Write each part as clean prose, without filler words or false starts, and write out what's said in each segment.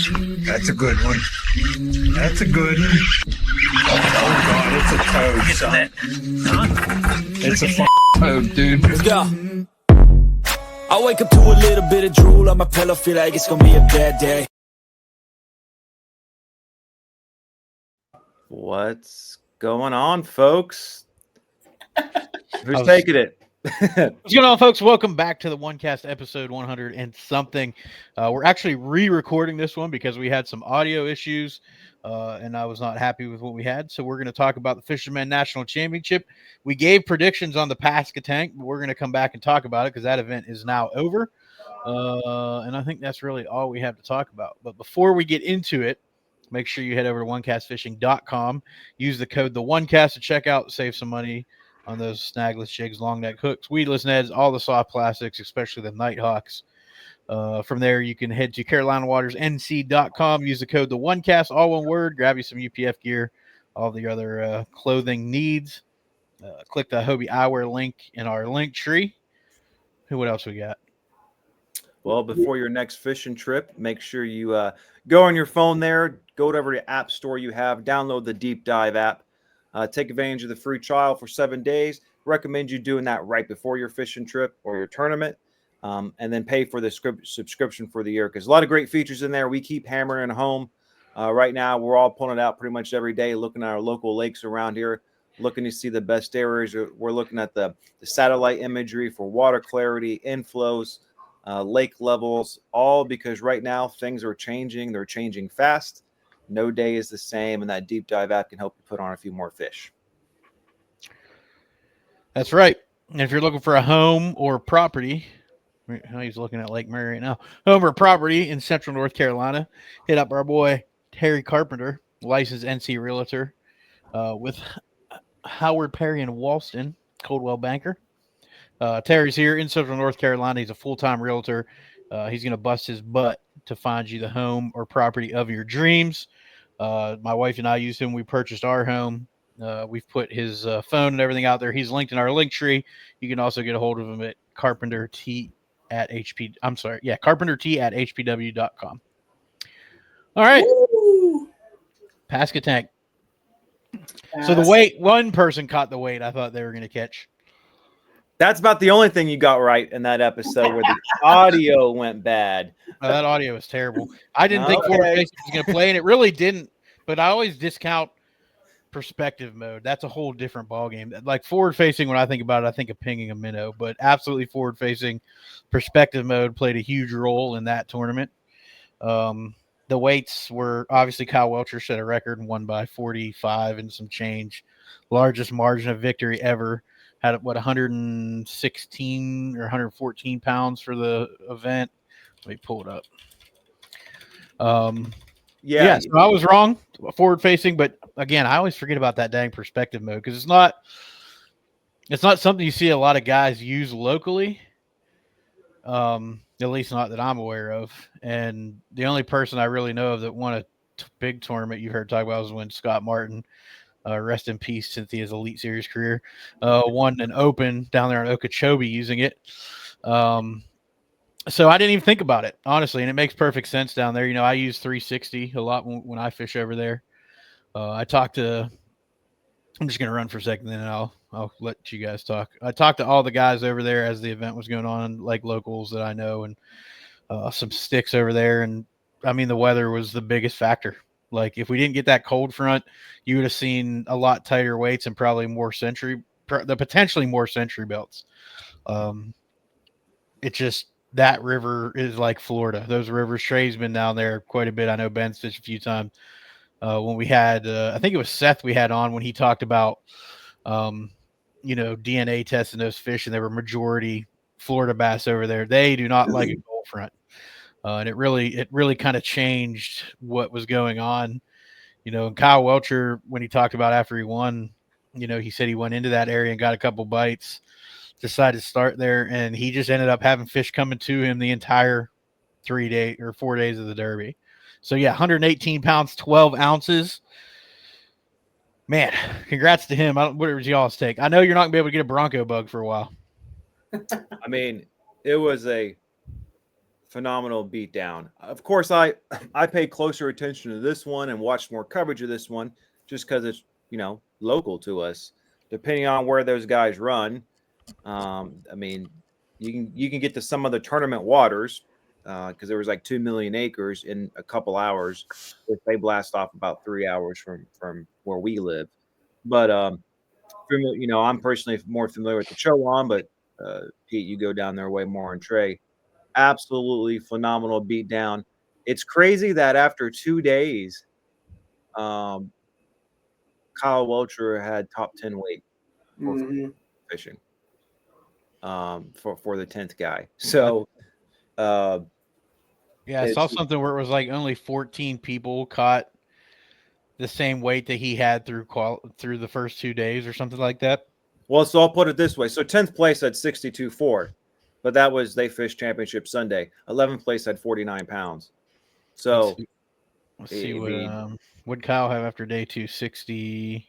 That's a good one. That's a good one. Oh, God, it's a toad, son. It's a toad, dude. Let's go. I wake up to a little bit of drool on my pillow, feel like it's gonna be a bad day. What's going on, folks? Who's taking it? What's going on, folks? Welcome back to the OneCast episode 100 and something. We're actually re-recording this one because we had some audio issues, and I was not happy with what we had. So we're going to talk about the Fisherman National Championship. We gave predictions on the Pasquotank, but we're going to come back and talk about it because that event is now over. And I think that's really all we have to talk about. But before we get into it, make sure you head over to onecastfishing.com. Use the code TheOneCast to check out, save some money on those snagless jigs, long neck hooks, weedless nets, all the soft plastics, especially the Nighthawks. From there, you can head to CarolinaWatersNC.com. Use the code TheOneCast, all one word. Grab you some UPF gear, all the other clothing needs. Click the Hobie Eyewear link in our link tree. What else we got? Well, before your next fishing trip, make sure you go on your phone there, go to whatever app store you have, download the Deep Dive app. Take advantage of the free trial for 7 days. Recommend you doing that right before your fishing trip or your tournament, and then pay for the subscription for the year because a lot of great features in there. We keep hammering home. Right now, we're all pulling it out pretty much every day, looking at our local lakes around here, looking to see the best areas. We're looking at the satellite imagery for water clarity, inflows, lake levels, all because right now things are changing. They're changing fast. No day is the same, and that Deep Dive app can help you put on a few more fish. That's right. And if you're looking for a home or property, he's looking at Lake Mary right now, home or property in Central North Carolina, hit up our boy Terry Carpenter, licensed NC Realtor, with Howard Perry and Walston, Coldwell Banker. Terry's here in Central North Carolina. He's a full-time realtor. He's going to bust his butt to find you the home or property of your dreams. My wife and I used him. We purchased our home. We've put his phone and everything out there. He's linked in our link tree. You can also get a hold of him at carpenterT@hpw.com. All right. Pasquotank. So the weight, one person caught the weight I thought they were going to catch. That's about the only thing you got right in that episode where the audio went bad. Oh, that audio was terrible. I didn't think forward facing was going to play, and it really didn't. But I always discount perspective mode. That's a whole different ballgame. Like forward facing, when I think about it, I think of pinging a minnow. But absolutely forward facing, perspective mode played a huge role in that tournament. The weights were obviously Kyle Welcher set a record and won by 45 and some change, largest margin of victory ever. Had 116 or 114 pounds for the event. Let me pull it up. So I was wrong forward facing, but again, I always forget about that dang perspective mode because it's not something you see a lot of guys use locally. At least not that I'm aware of. And the only person I really know of that won a big tournament you heard talk about was when Scott Martin, rest in peace, Cynthia's Elite Series career, won an Open down there in Okeechobee using it. So I didn't even think about it, honestly, and it makes perfect sense down there. You know, I use 360 a lot when I fish over there. I'm just going to run for a second, then I'll let you guys talk. I talked to all the guys over there as the event was going on, like locals that I know, and some sticks over there. And, I mean, the weather was the biggest factor. Like, if we didn't get that cold front, you would have seen a lot tighter weights and probably more potentially more century belts. It's just that river is like Florida. Those rivers, Trey's been down there quite a bit. I know Ben's fished a few times. When we had, I think it was Seth we had on when he talked about, DNA testing those fish, and they were majority Florida bass over there. They do not like a cold front. And it really kind of changed what was going on, and Kyle Welcher, when he talked about after he won, he said he went into that area and got a couple bites, decided to start there, and he just ended up having fish coming to him the entire 4 days of the Derby. So yeah, 118 pounds, 12 ounces. Man, congrats to him. What was y'all's take? I know you're not gonna be able to get a Bronco bug for a while. I mean, it was a phenomenal beatdown. Of course, I pay closer attention to this one and watched more coverage of this one just because it's, local to us. Depending on where those guys run, I mean, you can get to some of the tournament waters because there was like 2 million acres in a couple hours. If they blast off about 3 hours from where we live, but I'm personally more familiar with the Chowan, but Pete, you go down there way more on Trey. Absolutely phenomenal beatdown. It's crazy that after 2 days, Kyle Welcher had top 10 weight for fishing for the 10th guy. So, I saw something where it was like only 14 people caught the same weight that he had through the first 2 days or something like that. Well, so I'll put it this way. So 10th place had 62.4, but they fished championship Sunday. 11th place had 49 pounds. So let's see what Kyle have after day 2? 60,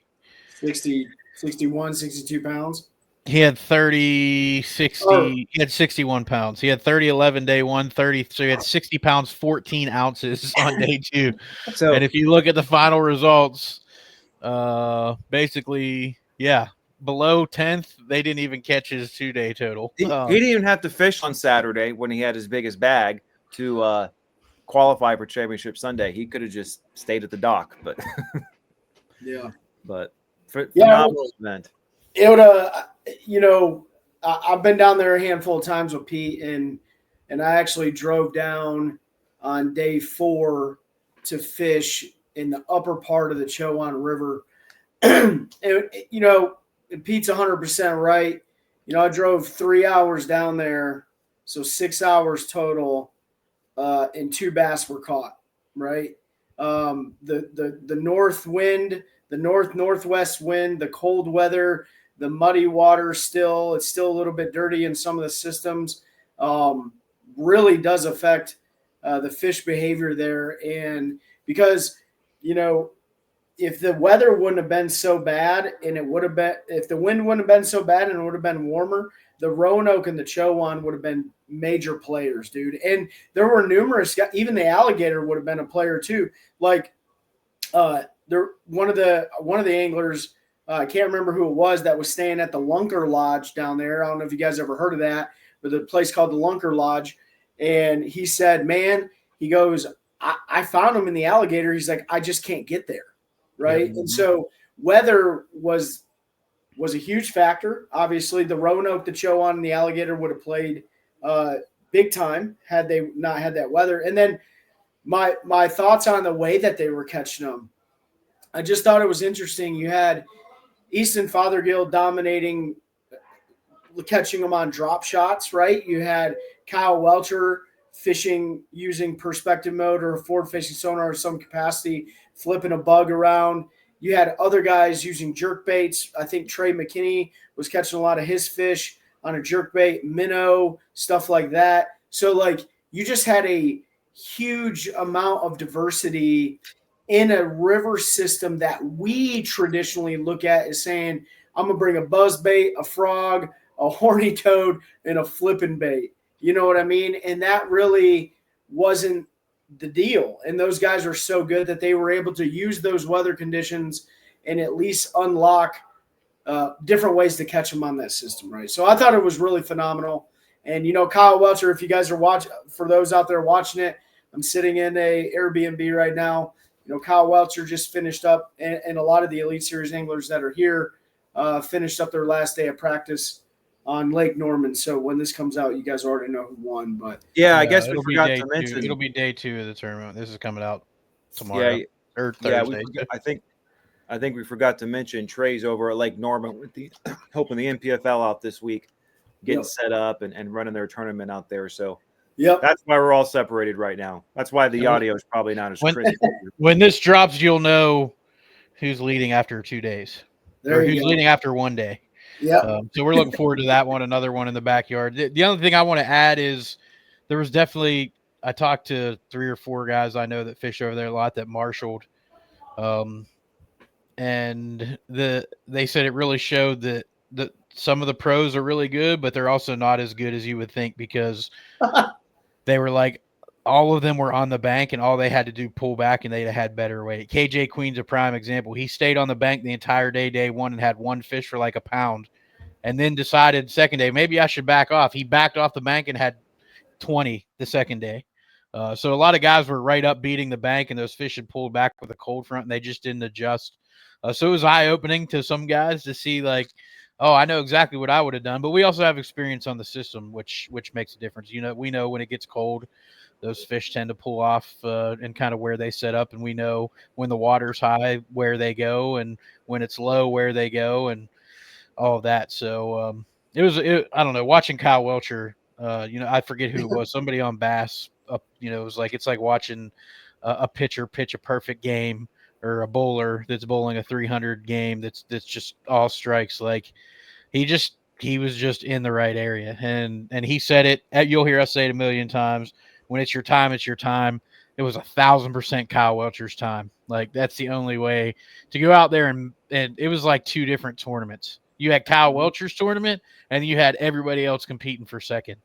61, 62 pounds. He had 30, 60. He had 61 pounds. He had 30, 11 day 1, 30. So he had 60 pounds, 14 ounces on day 2. So, and if you look at the final results, basically, below 10th, they didn't even catch his 2-day total. He didn't even have to fish on Saturday when he had his biggest bag to qualify for championship Sunday. He could have just stayed at the dock, but phenomenal event. It would I've been down there a handful of times with Pete, and I actually drove down on day 4 to fish in the upper part of the Chowan River. And, Pete's 100% right. I drove 3 hours down there, so 6 hours total, and 2 bass were caught, right? The north wind, the northwest wind, the cold weather, the muddy water it's still a little bit dirty in some of the systems, really does affect the fish behavior there. And because, if the weather wouldn't have been so bad and if the wind wouldn't have been so bad and it would have been warmer, the Roanoke and the Chowan would have been major players, dude. And there were numerous guys, even the Alligator would have been a player too. Like one of the anglers, I can't remember who it was, that was staying at the Lunker Lodge down there. I don't know if you guys ever heard of that, but the place called the Lunker Lodge. And he said, man, he goes, I found him in the Alligator. He's like, I just can't get there. Right. Mm-hmm. And so weather was a huge factor. Obviously, the Roanoke, the Chowan, and the Alligator would have played big time had they not had that weather. And then my thoughts on the way that they were catching them. I just thought it was interesting. You had Easton Fothergill dominating, catching them on drop shots, right? You had Kyle Welcher fishing using perspective mode or a forward facing sonar of some capacity, flipping a bug around. You had other guys using jerk baits. I think Trey McKinney was catching a lot of his fish on a jerk bait, minnow, stuff like that. So, you just had a huge amount of diversity in a river system that we traditionally look at as saying, I'm going to bring a buzz bait, a frog, a horny toad, and a flipping bait. You know what I mean? And that really wasn't the deal. And those guys are so good that they were able to use those weather conditions and at least unlock different ways to catch them on that system, right? So I thought it was really phenomenal. And, Kyle Welcher, if you guys are watching, for those out there watching it, I'm sitting in a Airbnb right now. Kyle Welcher just finished up, and a lot of the Elite Series anglers that are here finished up their last day of practice on Lake Norman. So when this comes out, you guys already know who won. But I guess we forgot to mention. It'll be day 2 of the tournament. This is coming out tomorrow or Thursday. I think we forgot to mention Trey's over at Lake Norman with helping the NPFL out this week, getting set up and running their tournament out there. So. Yep. That's why we're all separated right now. That's why the audio is probably not as crisp. When this drops, you'll know who's leading after 2 days. Who's leading after 1 day. Yeah. So we're looking forward to that one, another one in the backyard. The other thing I want to add is there was definitely – I talked to 3 or 4 guys I know that fish over there a lot that marshaled. And they said it really showed that some of the pros are really good, but they're also not as good as you would think because – they were like, all of them were on the bank and all they had to do pull back and they'd have had better weight. KJ Queen's a prime example. He stayed on the bank the entire day one, and had one fish for like a pound, and then decided second day, maybe I should back off. He backed off the bank and had 20 the second day. So a lot of guys were right up beating the bank, and those fish had pulled back with a cold front and they just didn't adjust. So it was eye-opening to some guys to see like, oh, I know exactly what I would have done. But we also have experience on the system, which makes a difference. We know when it gets cold, those fish tend to pull off and kind of where they set up. And we know when the water's high, where they go, and when it's low, where they go, and all of that. So I don't know, watching Kyle Welcher, I forget who it was, somebody on Bass, it was like, it's like watching a pitcher pitch a perfect game, or a bowler that's bowling a 300 game that's just all strikes. Like he was just in the right area, and he said it. You'll hear us say it a million times. When it's your time, it's your time. It was 1,000% Kyle Welcher's time. Like, that's the only way to go out there, and it was like two different tournaments. You had Kyle Welcher's tournament, and you had everybody else competing for second.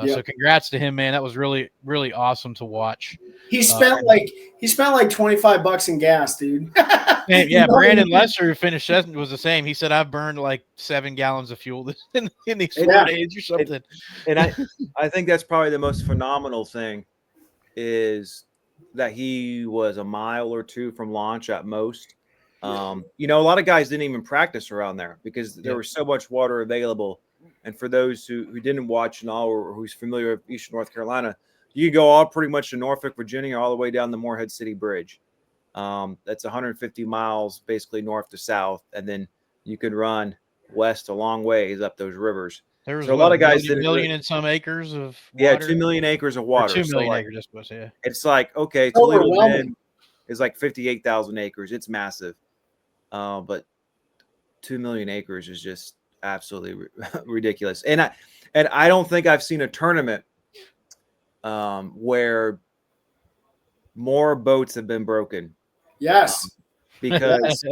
So congrats to him, man. That was really, really awesome to watch. He spent like $25 in gas, dude. Yeah, Brandon Lesser, who finished second, was the same. He said, I've burned like 7 gallons of fuel in these 4 days or something. And I think that's probably the most phenomenal thing, is that he was a mile or two from launch at most. A lot of guys didn't even practice around there because there was so much water available. And for those who didn't watch and all, or who's familiar with Eastern North Carolina, you go all pretty much to Norfolk, Virginia, all the way down the Morehead City Bridge. That's 150 miles, basically north to south, and then you could run west a long ways up those rivers. There was a lot of guys million and some acres of water. 2 million acres of water. Or 2 million acres, I suppose. Yeah, it's like, okay, Toledo Bend is like 58,000 acres. It's massive, but 2 million acres is just absolutely ridiculous. And I don't think I've seen a tournament where more boats have been broken. Yes, because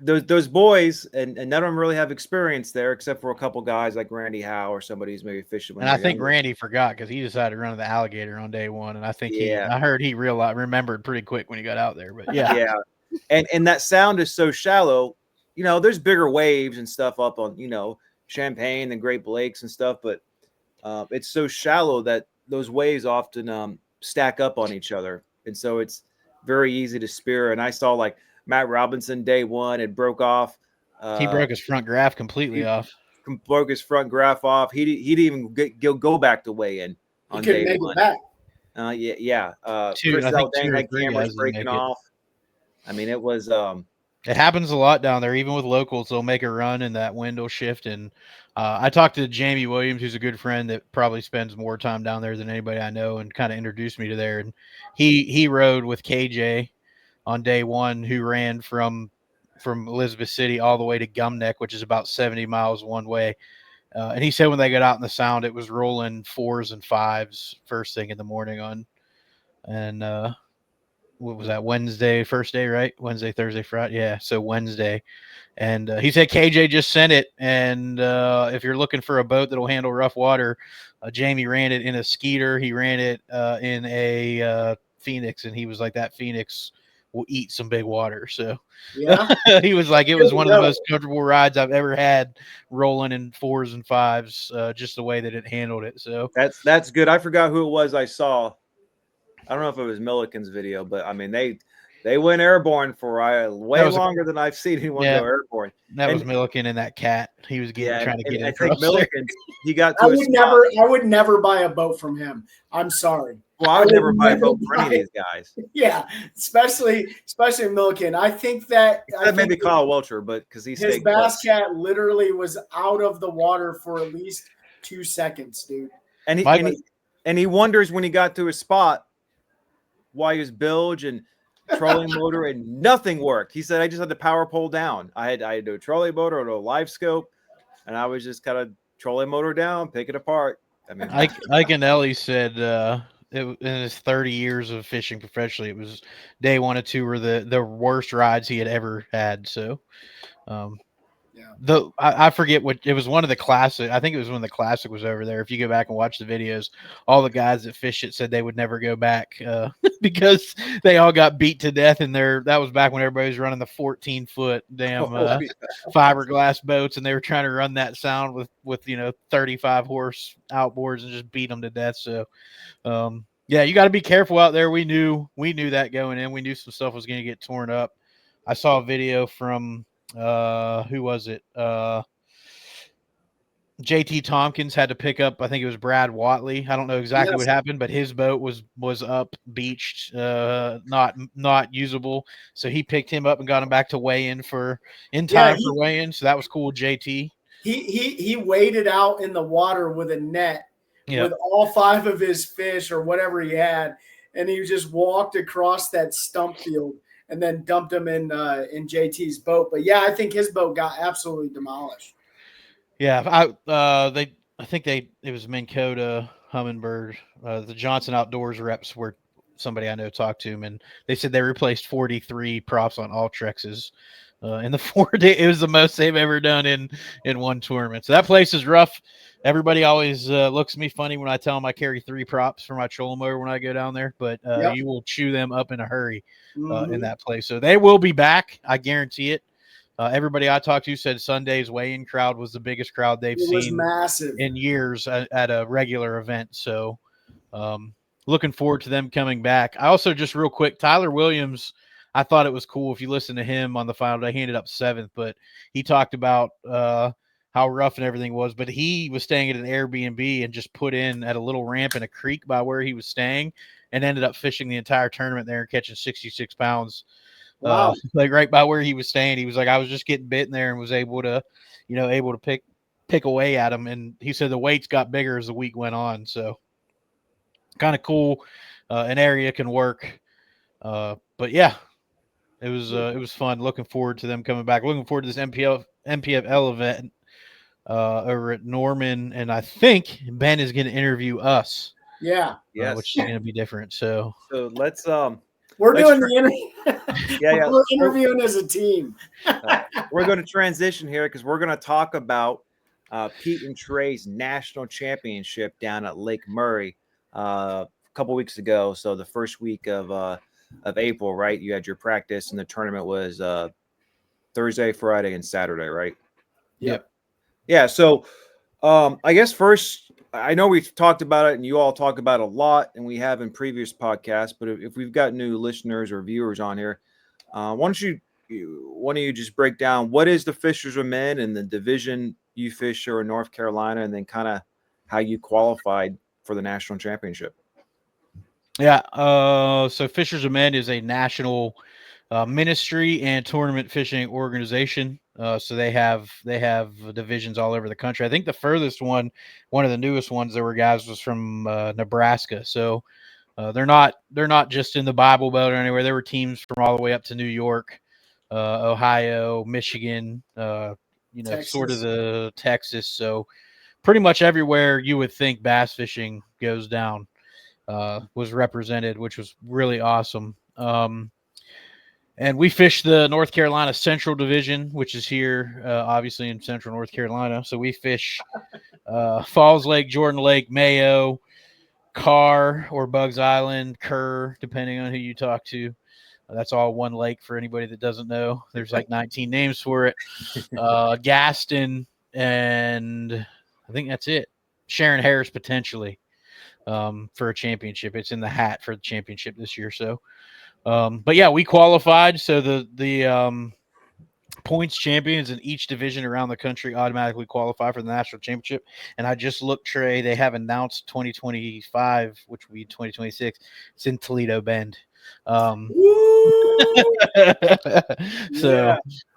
those boys, and none of them really have experience there, except for a couple guys like Randy Howe or somebody who's maybe fishing. And I think Randy forgot because he decided to run to the alligator on day one, and I think I heard he remembered pretty quick when he got out there. But yeah, and that sound is so shallow. There's bigger waves and stuff up on Champaign and Great Lakes and stuff, but it's so shallow that those waves often stack up on each other, and so it's very easy to spear. And I saw like Matt Robinson day one, it broke off. He broke his front graph completely off. Broke his front graph off. He didn't even go back to weigh in on day one. Chris Zaldane had cameras breaking off. I mean, it was. It happens a lot down there, even with locals. They'll make a run and that wind will shift. And I talked to Jamie Williams, who's a good friend that probably spends more time down there than anybody I know, and kind of introduced me to there. And he rode with KJ on day one, who ran from Elizabeth City all the way to Gum Neck, which is about 70 miles one way. And he said when they got out in the Sound, it was rolling 4s and 5s first thing in the morning what was that, Wednesday, first day, right? Wednesday, Thursday, Friday. Yeah, so Wednesday. And he said KJ just sent it. And if you're looking for a boat that'll handle rough water, Jamie ran it in a Skeeter. He ran it in a Phoenix, and he was like, that Phoenix will eat some big water. So he was like, it was one of the most comfortable rides I've ever had, rolling in 4s and 5s, just the way that it handled it. So that's good. I forgot who it was I saw. I don't know if it was Milliken's video, but I mean, they went airborne for way longer than I've seen anyone go airborne. That was Milliken and that cat. He was trying to get it across. Milliken, he got to I would never buy a boat from him. I'm sorry. Well, I would never buy a boat for any of these guys. Yeah, especially Milliken. I think that maybe Kyle Welcher, but because his bass cat literally was out of the water for at least 2 seconds, dude. And he wonders when he got to his spot why his bilge and trolling motor and nothing worked. He said, I just had the power pole down. I had to do a trolling motor or a live scope, and I was just kind of trolling motor down, pick it apart. I mean, Ike and Ellie said in his 30 years of fishing professionally, it was day 1 and 2 were the worst rides he had ever had. So I forget what it was. One of the classic. I think it was when the classic was over there. If you go back and watch the videos, all the guys that fished it said they would never go back because they all got beat to death in there. That was back when everybody was running the 14-foot damn fiberglass boats, and they were trying to run that sound with 35 horse outboards and just beat them to death. So, yeah, you got to be careful out there. We knew that going in. We knew some stuff was going to get torn up. I saw a video from who was it? JT Tompkins had to pick up, I think it was Brad Watley. I don't know exactly what happened, but his boat was up, beached, not usable. So he picked him up and got him back to weigh-in for weigh-in. So that was cool, JT. He waded out in the water with a net with all 5 of his fish or whatever he had, and he just walked across that stump field and then dumped them in JT's boat. But yeah, I think his boat got absolutely demolished. Yeah, I think it was Minn Kota, Humminbird, the Johnson Outdoors reps were somebody I know talked to him, and they said they replaced 43 props on all Trexes in the 4 day. It was the most they've ever done in one tournament. So that place is rough. Everybody always looks at me funny when I tell them I carry 3 props for my trolling motor when I go down there, but you will chew them up in a hurry in that place. So they will be back. I guarantee it. Everybody I talked to said Sunday's weigh-in crowd was the biggest crowd they've seen in years at a regular event. So looking forward to them coming back. I also just real quick, Tyler Williams, I thought it was cool. If you listen to him on the final day, he ended up 7th, but he talked about how rough and everything was, but he was staying at an Airbnb and just put in at a little ramp in a creek by where he was staying and ended up fishing the entire tournament there and catching 66 pounds. Wow. Like right by where he was staying. He was like, I was just getting bit in there and was able to pick away at him. And he said the weights got bigger as the week went on. So kind of cool. An area can work. But yeah, it was fun. Looking forward to them coming back. Looking forward to this MPFL event over at Norman. And I think Ben is going to interview us. Yeah. Which is going to be different. So let's, we're doing the interview. Yeah. We're interviewing as a team. We're going to transition here because we're going to talk about Pete and Trey's national championship down at Lake Murray a couple weeks ago. So the first week of April, right? You had your practice, and the tournament was Thursday, Friday, and Saturday, right? Yep. Yeah. So I guess first, I know we've talked about it and you all talk about it a lot, and we have in previous podcasts, but if we've got new listeners or viewers on here, why don't you just break down what is the Fishers of Men and the division you fish in North Carolina, and then kind of how you qualified for the national championship? Yeah. So Fishers of Men is a national ministry and tournament fishing organization. So they have divisions all over the country. I think the furthest one of the newest ones there were guys was from Nebraska. So they're not just in the Bible Belt or anywhere. There were teams from all the way up to New York, Ohio, Michigan, Texas. Sort of the Texas. So pretty much everywhere you would think bass fishing goes down was represented, which was really awesome. And we fish the North Carolina Central Division, which is here, obviously in Central North Carolina. So we fish Falls Lake, Jordan Lake, Mayo, Carr or Bugs Island, Kerr, depending on who you talk to. That's all one lake for anybody that doesn't know. There's like 19 names for it. Gaston, and I think that's it. Sharon Harris potentially for a championship. It's in the hat for the championship this year. So. But yeah, we qualified. So the points champions in each division around the country automatically qualify for the national championship. And I just looked, Trey, they have announced 2025, which will be 2026. It's in Toledo Bend. So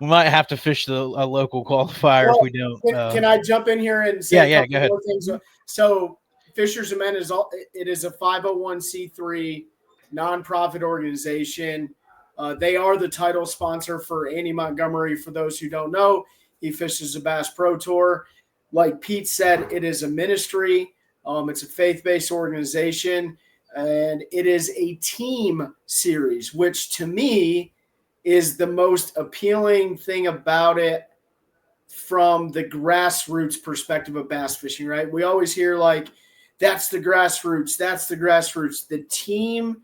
we might have to fish a local qualifier if we don't. Can I jump in here and say a couple more things? So Fishers of Men is a 501c3 nonprofit organization. They are the title sponsor for Andy Montgomery. For those who don't know, he fishes the Bass Pro Tour. Like Pete said, it is a ministry. It's a faith-based organization, and it is a team series, which to me is the most appealing thing about it from the grassroots perspective of bass fishing, right? We always hear like, that's the grassroots. That's the grassroots. The team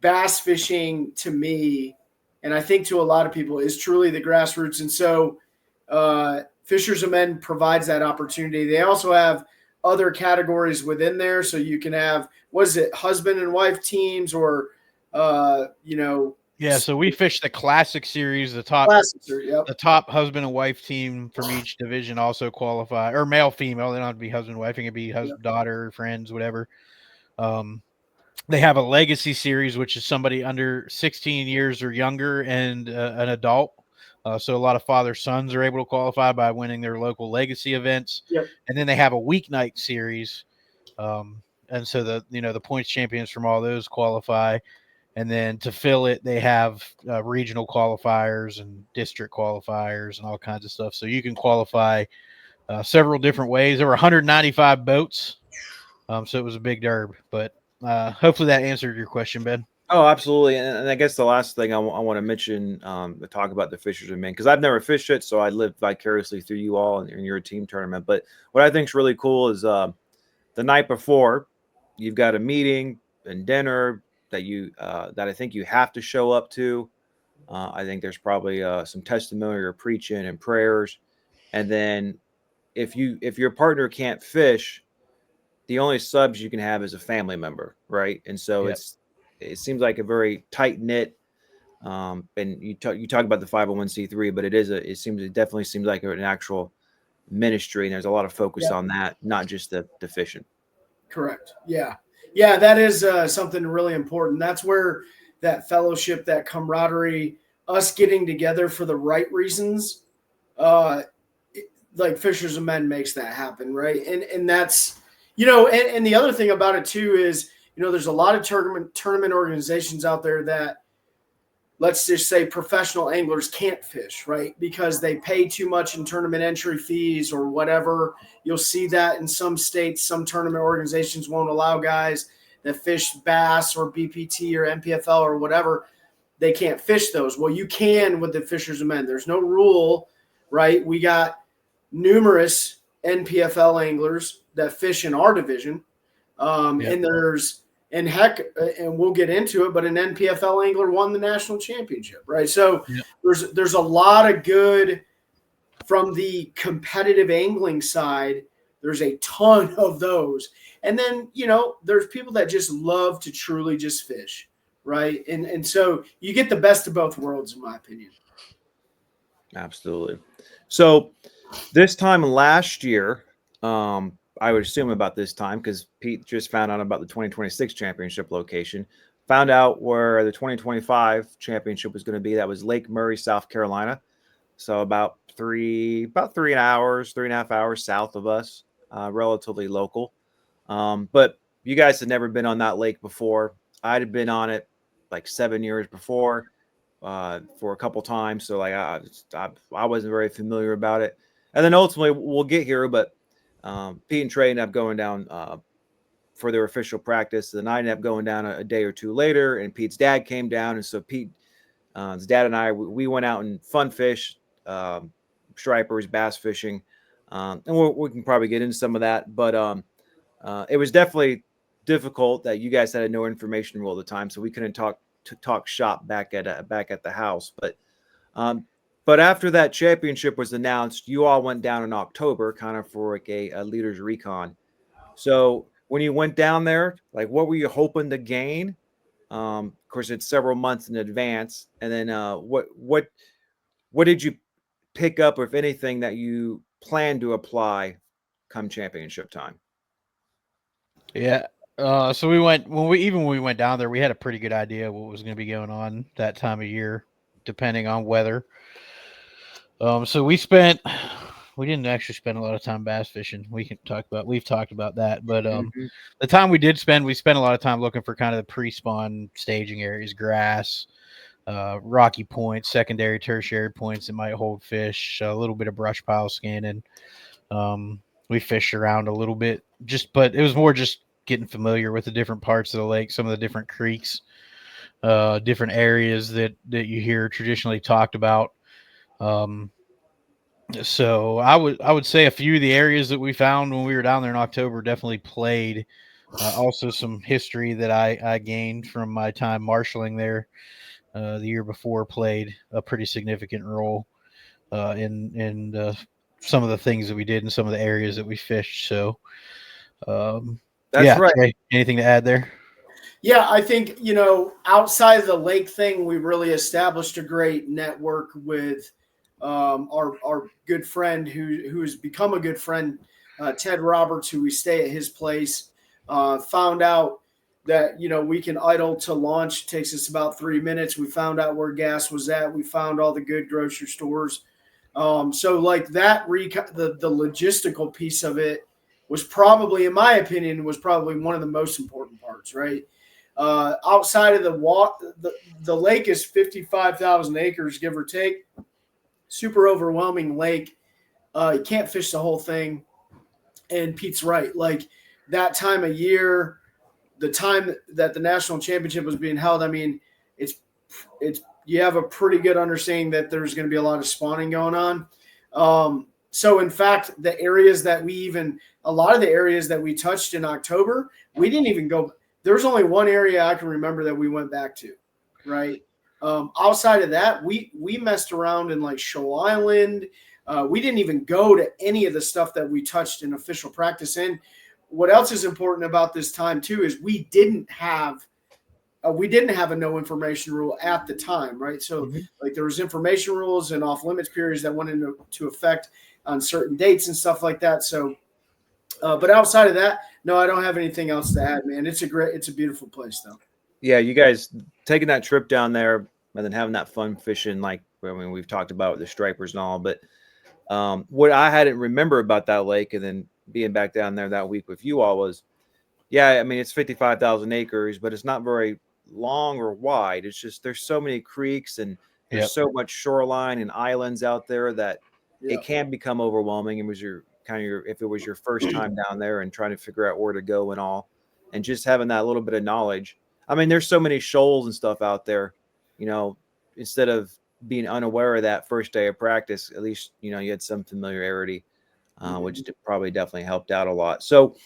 bass fishing to me, and I think to a lot of people, is truly the grassroots. And so Fishers of Men provides that opportunity. They also have other categories within there. So you can have, what is it, husband and wife teams, or, Yeah, so we fish the classic series. The top husband and wife team from each division also qualify, or male, female. They don't have to be husband and wife. It can be husband, daughter, friends, whatever. They have a legacy series, which is somebody under 16 years or younger and an adult. So a lot of father sons are able to qualify by winning their local legacy events. Yep. And then they have a weeknight series. And so the points champions from all those qualify. And then to fill it, they have regional qualifiers and district qualifiers and all kinds of stuff. So you can qualify several different ways. There were 195 boats. So it was a big derb. But hopefully that answered your question, Ben. Oh, absolutely. And I guess the last thing I want to mention, to talk about the Fishers of Men, because I've never fished it, so I live vicariously through you all and your team tournament. But what I think is really cool is the night before, you've got a meeting and dinner that I think you have to show up to. I think there's probably some testimony or preaching and prayers. And then if your partner can't fish, the only subs you can have is a family member, right? And so it seems like a very tight knit. And you talk about the 501c3, but it definitely seems like an actual ministry, and there's a lot of focus on that, not just the fishing. Correct. Yeah. Yeah, that is something really important. That's where that fellowship, that camaraderie, us getting together for the right reasons, like Fishers of Men makes that happen, right? And that's, and the other thing about it too is, there's a lot of tournament organizations out there that, let's just say, professional anglers can't fish, right? Because they pay too much in tournament entry fees or whatever. You'll see that in some states. Some tournament organizations won't allow guys that fish bass or BPT or MPFL or whatever. They can't fish those. Well, you can with the Fishers of Men. There's no rule, right? We got numerous NPFL anglers that fish in our division. And we'll get into it, but an NPFL angler won the national championship, right? So there's a lot of good from the competitive angling side. There's a ton of those. And then, there's people that just love to truly just fish, right? And so you get the best of both worlds, in my opinion. Absolutely. So this time last year, I would assume about this time, because Pete just found out about the 2026 championship location, found out where the 2025 championship was going to be. That was Lake Murray, South Carolina. So about 3.5 hours south of us, relatively local. But you guys had never been on that lake before. I had been on it like 7 years before, for a couple times. So like I wasn't very familiar about it. And then ultimately we'll get here, but Pete and Trey ended up going down for their official practice. Then I ended up going down a day or two later, and Pete's dad came down. And so Pete's dad and I, we went out and fun fished, stripers, bass fishing. And we can probably get into some of that. But it was definitely difficult that you guys had no information rule at the time, so we couldn't talk shop back at the house. But after that championship was announced, you all went down in October, kind of for like a leader's recon. So when you went down there, like, what were you hoping to gain? Of course, it's several months in advance. And then what did you pick up, if anything, that you plan to apply come championship time? Yeah. So when we went down there, we had a pretty good idea what was going to be going on that time of year, depending on weather. So we didn't actually spend a lot of time bass fishing. We've talked about that, but the time we spent a lot of time looking for kind of the pre-spawn staging areas, grass, rocky points, secondary, tertiary points that might hold fish, a little bit of brush pile scanning. We fished around a little bit, but it was more just getting familiar with the different parts of the lake, some of the different creeks, different areas that you hear traditionally talked about. So I would say a few of the areas that we found when we were down there in October definitely played. Also, some history that I gained from my time marshaling there the year before played a pretty significant role in some of the things that we did in some of the areas that we fished. So, That's right. Trey, anything to add there? Yeah, I think, outside of the lake thing, we really established a great network with our good friend who has become a good friend, Ted Roberts, who we stay at his place. Found out that, we can idle to launch. It takes us about 3 minutes. We found out where gas was at. We found all the good grocery stores. So like that, the logistical piece of it was probably, in my opinion, was probably one of the most important parts, right? Outside of the lake is 55,000 acres, give or take. Super overwhelming lake. You can't fish the whole thing. And Pete's right. Like that time of year, the time that the national championship was being held, I mean, it's you have a pretty good understanding that there's going to be a lot of spawning going on. So in fact, a lot of the areas that we touched in October, we didn't even go. There's only one area I can remember that we went back to, right? Outside of that, we messed around in like Shoal Island. We didn't even go to any of the stuff that we touched in official practice. And what else is important about this time too is we didn't have a no information rule at the time, right? So like there was information rules and off limits periods that went into effect on certain dates and stuff like that. So, but outside of that, no, I don't have anything else to add, man. It's a beautiful place though. Yeah, you guys taking that trip down there and then having that fun fishing, we've talked about the stripers and all, but what I hadn't remember about that lake and then being back down there that week with you all was, it's 55,000 acres, but it's not very long or wide. It's just there's so many creeks and there's so much shoreline and islands out there that it can become overwhelming. It was if it was your first time down there and trying to figure out where to go and all, and just having that little bit of knowledge. I mean, there's so many shoals and stuff out there, instead of being unaware of that first day of practice, at least, you had some familiarity, which probably definitely helped out a lot. So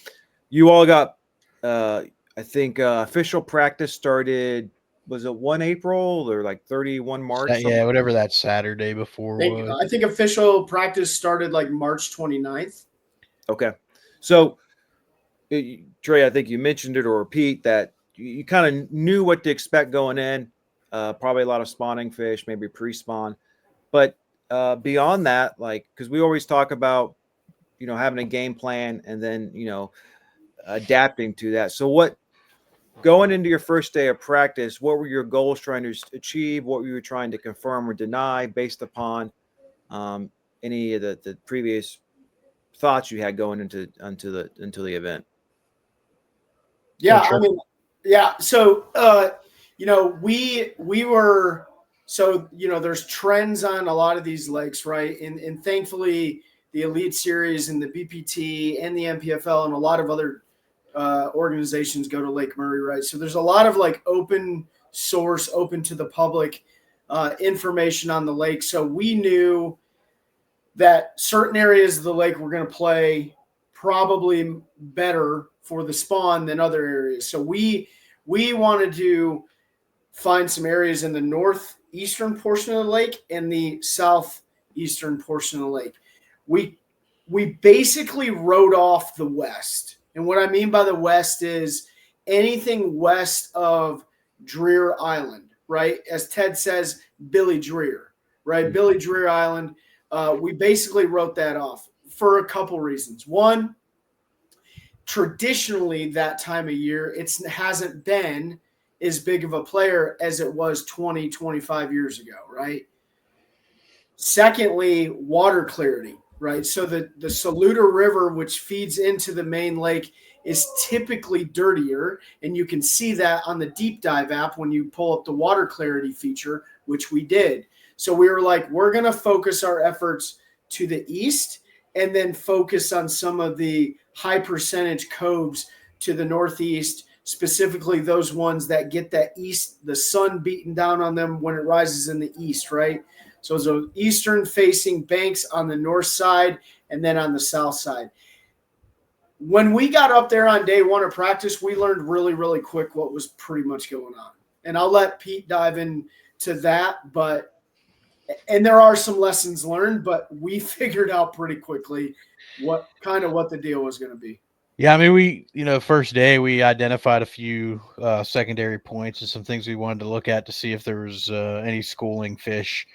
you all got, I think official practice started, was it 1 April or like 31 March? Yeah, whatever that Saturday before was. I think official practice started like March 29th. Okay. So, Trey, I think you mentioned it, or Pete, that you kind of knew what to expect going in. Probably a lot of spawning fish, maybe pre-spawn. But beyond that, because we always talk about, having a game plan and then, adapting to that. So going into your first day of practice, what were your goals trying to achieve? What were you trying to confirm or deny based upon any of the previous thoughts you had going into the event? Yeah, sure. I mean, yeah. So, we were, so, there's trends on a lot of these lakes, right? And thankfully the Elite Series and the BPT and the MPFL and a lot of other organizations go to Lake Murray, right? So there's a lot of like open source, open to the public information on the lake. So we knew that certain areas of the lake were going to play probably better for the spawn than other areas. So we wanted to find some areas in the northeastern portion of the lake and the southeastern portion of the lake. We basically wrote off the west. And what I mean by the west is anything west of Dreer Island, right? As Ted says, Billy Dreer, right? Billy Dreer Island. We basically wrote that off for a couple reasons. One, traditionally that time of year, it hasn't been as big of a player as it was 20, 25 years ago, right? Secondly, water clarity, right? So the Saluda River, which feeds into the main lake, is typically dirtier, and you can see that on the deep dive app when you pull up the water clarity feature, which we did. So we were like, we're going to focus our efforts to the east and then focus on some of the high percentage coves to the northeast, specifically those ones that get that east, the sun beating down on them when it rises in the east, right? So it's those eastern-facing banks on the north side and then on the south side. When we got up there on day one of practice, we learned really, really quick what was pretty much going on. And I'll let Pete dive into that, and there are some lessons learned, but we figured out pretty quickly what the deal was going to be. Yeah, I mean, first day we identified a few secondary points and some things we wanted to look at to see if there was any schooling fish,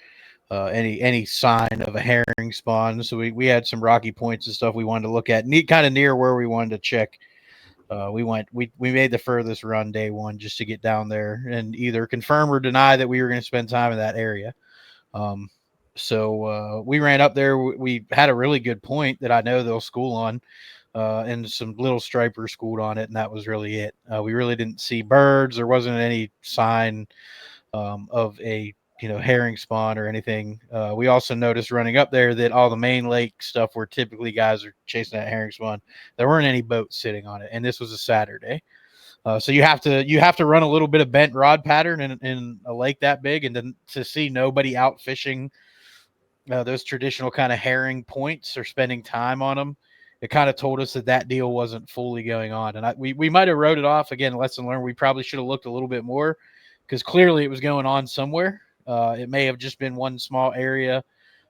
any sign of a herring spawn. So we had some rocky points and stuff we wanted to look at, kind of near where we wanted to check. We made the furthest run day one just to get down there and either confirm or deny that we were going to spend time in that area. So we ran up there. We had a really good point that I know they'll school on. And some little stripers schooled on it, and that was really it. We really didn't see birds. There wasn't any sign of a herring spawn or anything. We also noticed running up there that all the main lake stuff where typically guys are chasing that herring spawn, there weren't any boats sitting on it, and this was a Saturday. So you have to run a little bit of bent rod pattern in a lake that big, and then to see nobody out fishing those traditional kind of herring points or spending time on them. It kind of told us that deal wasn't fully going on. And we might have wrote it off. Again, lesson learned. We probably should have looked a little bit more because clearly it was going on somewhere. It may have just been one small area.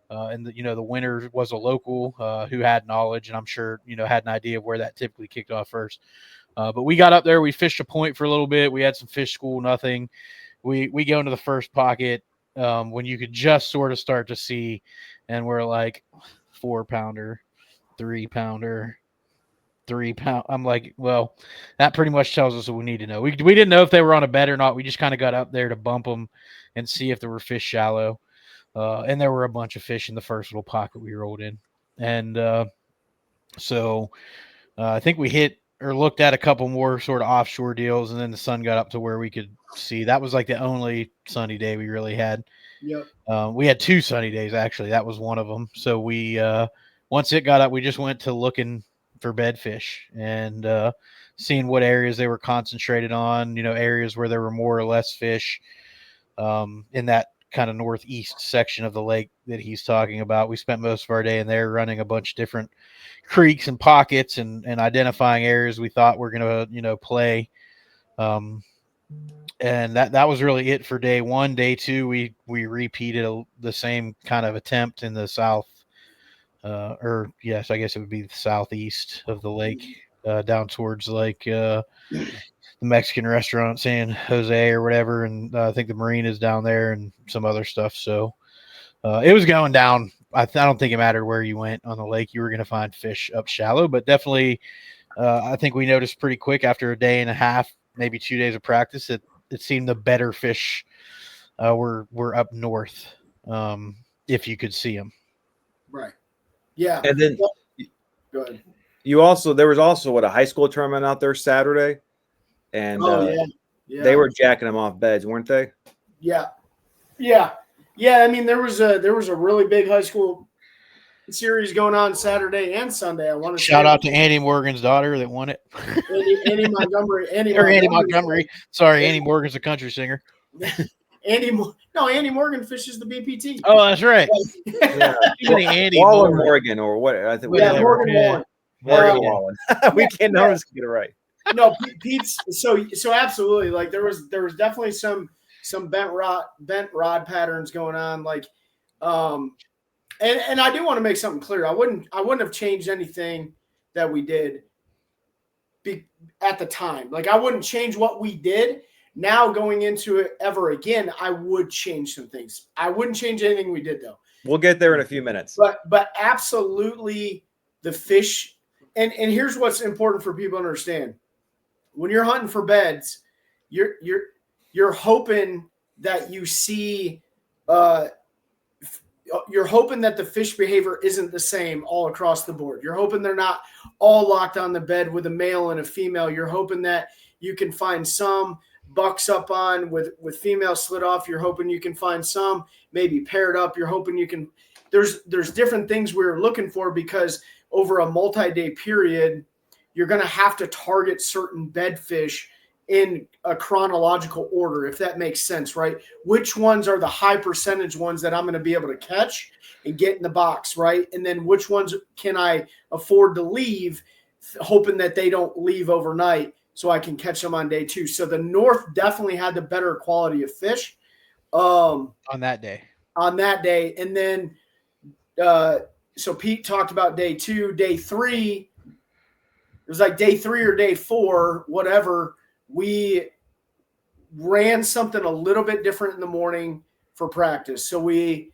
And the winner was a local who had knowledge and I'm sure, had an idea of where that typically kicked off first. But we got up there. We fished a point for a little bit. We had some fish school, nothing. We go into the first pocket when you could just sort of start to see. And we're like 4-pounder. 3-pounder, 3-pound. I'm like, well, that pretty much tells us what we need to know. We didn't know if they were on a bed or not. We just kind of got up there to bump them and see if there were fish shallow. And there were a bunch of fish in the first little pocket we rolled in. And so I think we hit or looked at a couple more sort of offshore deals, and then the sun got up to where we could see. That was like the only sunny day we really had. Yep. We had 2 sunny days, actually. That was one of them. So we once it got up, we just went to looking for bedfish and seeing what areas they were concentrated on, areas where there were more or less fish in that kind of northeast section of the lake that he's talking about. We spent most of our day in there running a bunch of different creeks and pockets and identifying areas we thought were going to, play. And that was really it for day one. Day two, we repeated the same kind of attempt in the south. I guess it would be the southeast of the lake, down towards like the Mexican restaurant San Jose or whatever, and I think the marina is down there and some other stuff. So it was going down. I don't think it mattered where you went on the lake, you were going to find fish up shallow. But definitely, I think we noticed pretty quick after a day and a half, maybe 2 days of practice, that it seemed the better fish were up north, if you could see them. Right. Yeah. And then go ahead. There was also a high school tournament out there Saturday, and they were jacking them off beds, weren't they? Yeah. I mean, there was a really big high school series going on Saturday and Sunday. I want to shout out to Andy Morgan's daughter that won it. Andy Montgomery. Andy Montgomery. Sorry, Andy Morgan's a country singer. Andy Morgan fishes the BPT. Oh, that's right. Yeah. Andy Morgan or what? I think Morgan Wallen. Morgan Wallen. We can't always get it right. No, Pete's so absolutely. Like there was definitely some bent rod patterns going on. Like, and I do want to make something clear. I wouldn't have changed anything that we did at the time. Like I wouldn't change what we did. Now going into it ever again, I would change some things. I wouldn't change anything we did though. We'll get there in a few minutes. But absolutely the fish. And here's what's important for people to understand. When you're hunting for beds, you're hoping that you see you're hoping that the fish behavior isn't the same all across the board. You're hoping they're not all locked on the bed with a male and a female. You're hoping that you can find some bucks up on with female slid off. You're hoping you can find some maybe paired up. You're hoping you can there's different things we're looking for because over a multi-day period, you're going to have to target certain bed fish in a chronological order, if that makes sense, right? Which ones are the high percentage ones that I'm going to be able to catch and get in the box, right? And then which ones can I afford to leave, hoping that they don't leave overnight so I can catch them on day 2. So the North definitely had the better quality of fish on that day. And then so Pete talked about day 2, day 3. It was like day 3 or day 4, whatever. We ran something a little bit different in the morning for practice. So we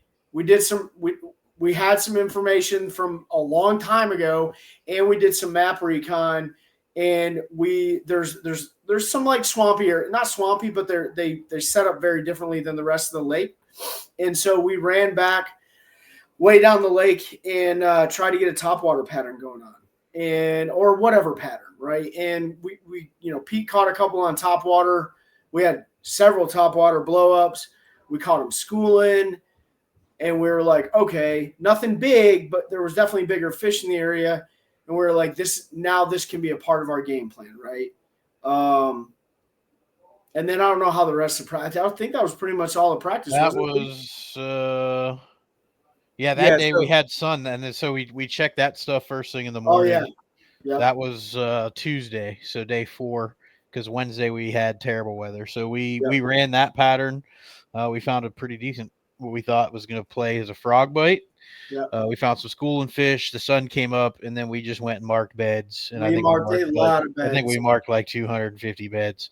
had some information from a long time ago, and we did some map recon. And there's some like swampy, or not swampy, but they set up very differently than the rest of the lake. And so we ran back way down the lake and tried to get a topwater pattern going on, or whatever pattern, right? And we Pete caught a couple on topwater. We had several topwater blowups. We caught them schooling, and we were like, okay, nothing big, but there was definitely bigger fish in the area. And we were like, this can be a part of our game plan, right? And then I don't know how the rest of the practice. I think that was pretty much all the practice. That was day we had sun, and then so we checked that stuff first thing in the morning. Oh yeah. That was Tuesday, so day 4, because Wednesday we had terrible weather. So we ran that pattern. We found a pretty decent, what we thought was going to play as a frog bite. Yeah. We found some schooling fish. The sun came up, and then we just went and marked beds. And I think we marked like 250 beds,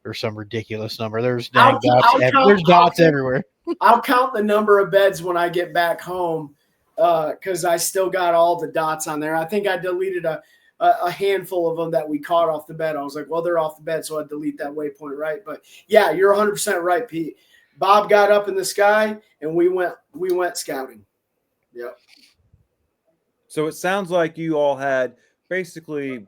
or some ridiculous number. There's dots. There's dots everywhere. I'll count the number of beds when I get back home, because I still got all the dots on there. I think I deleted a handful of them that we caught off the bed. I was like, well, they're off the bed, so I delete that waypoint, right? But yeah, you're 100% right, Pete. Bob got up in the sky, and we went scouting. Yep. So it sounds like you all had basically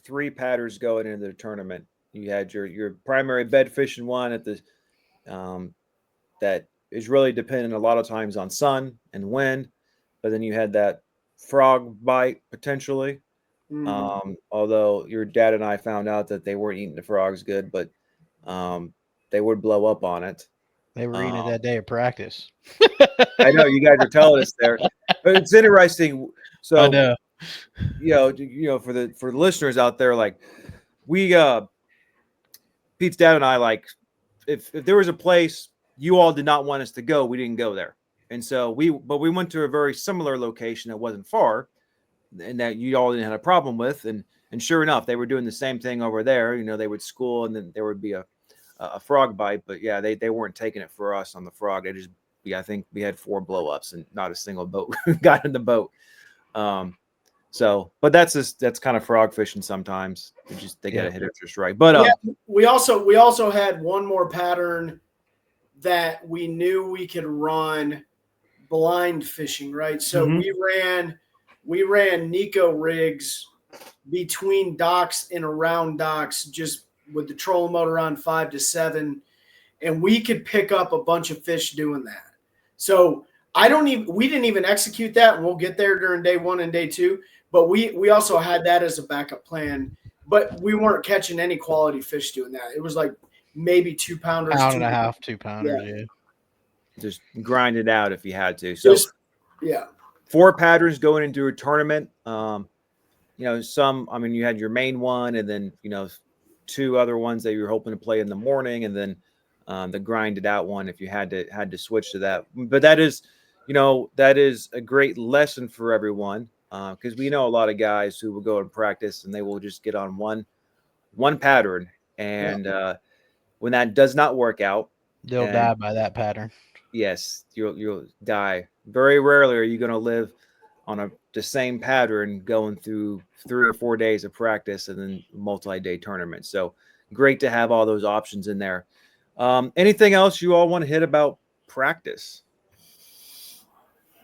3 patterns going into the tournament. You had your primary bed fishing one at the that is really dependent a lot of times on sun and wind, but then you had that frog bite potentially. Although your dad and I found out that they weren't eating the frogs good, but they would blow up on it. They were eating it that day of practice. I know you guys are telling us there, but it's interesting. So I know. For the listeners out there, like we, Pete's dad and I, like if there was a place you all did not want us to go, we didn't go there, and so we went to a very similar location that wasn't far, and that you all didn't have a problem with, and sure enough, they were doing the same thing over there. They would school, and then there would be a frog bite, but yeah, they weren't taking it for us on the frog. I think we had 4 blowups and not a single boat got in the boat. But that's kind of frog fishing sometimes. They got to hit it just right. But we also had one more pattern that we knew we could run blind fishing, right? So we ran Nico rigs between docks and around docks, just with the trolling motor on 5 to 7, and we could pick up a bunch of fish doing that. So we didn't even execute that, and we'll get there during day 1 and day 2, but we also had that as a backup plan, but we weren't catching any quality fish doing that. It was like maybe 2 pounders, pound and a half, 2 pounders. Yeah. Just grind it out if you had to. So 4 patterns going into a tournament. You had your main one, and then 2 other ones that you were hoping to play in the morning, and then the grinded out one if you had to switch to that. But that is a great lesson for everyone, because we know a lot of guys who will go and practice and they will just get on one pattern, and when that does not work out, they'll die by that pattern. Yes, you'll die. Very rarely are you going to live on the same pattern going through 3 or 4 days of practice and then multi-day tournament. So great to have all those options in there. Anything else you all want to hit about practice?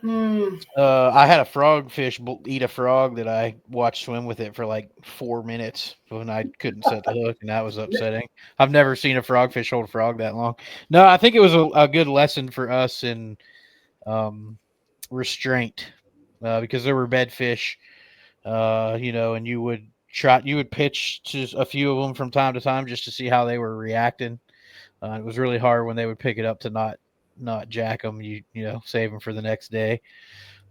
I had a frogfish eat a frog that I watched swim with it for like 4 minutes when I couldn't set the hook, and that was upsetting. I've never seen a frogfish hold a frog that long. No, I think it was a good lesson for us in restraint, because there were bedfish, and you would you would pitch to a few of them from time to time just to see how they were reacting. It was really hard when they would pick it up to not jack them. You know, save them for the next day.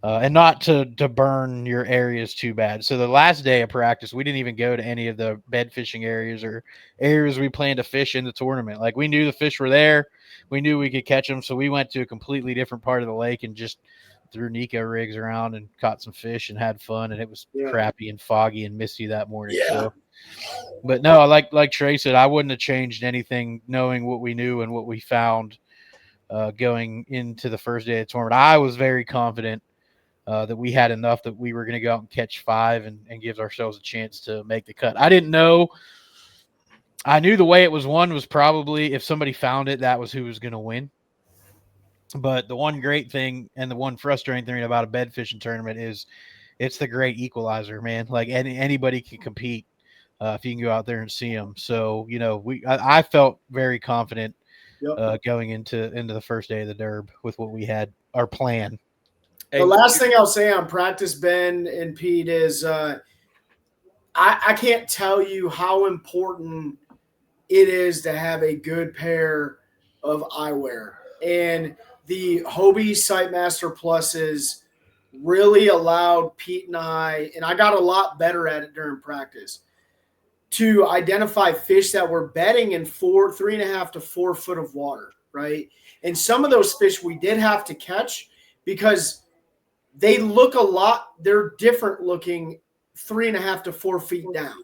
And not to burn your areas too bad. So the last day of practice, we didn't even go to any of the bed fishing areas or areas we planned to fish in the tournament. Like, we knew the fish were there. We knew we could catch them. So we went to a completely different part of the lake and just threw Nico rigs around and caught some fish and had fun. And it was crappy and foggy and misty that morning. Yeah. So, but no, like Trey said, I wouldn't have changed anything knowing what we knew and what we found going into the first day of the tournament. I was very confident that we had enough that we were going to go out and catch 5 and give ourselves a chance to make the cut. I didn't know. I knew the way it was won was probably if somebody found it, that was who was going to win. But the one great thing and the one frustrating thing about a bed fishing tournament is it's the great equalizer, man. Like, anybody can compete if you can go out there and see them. So, you know, I felt very confident going into the first day of the derb with what we had, our plan. The last thing I'll say on practice, Ben and Pete, is I can't tell you how important it is to have a good pair of eyewear. And the Hobie Sightmaster Pluses really allowed Pete and I got a lot better at it during practice, to identify fish that were bedding in 3.5 to 4 foot of water, right? And some of those fish we did have to catch because they look they're different looking 3.5 to 4 feet down,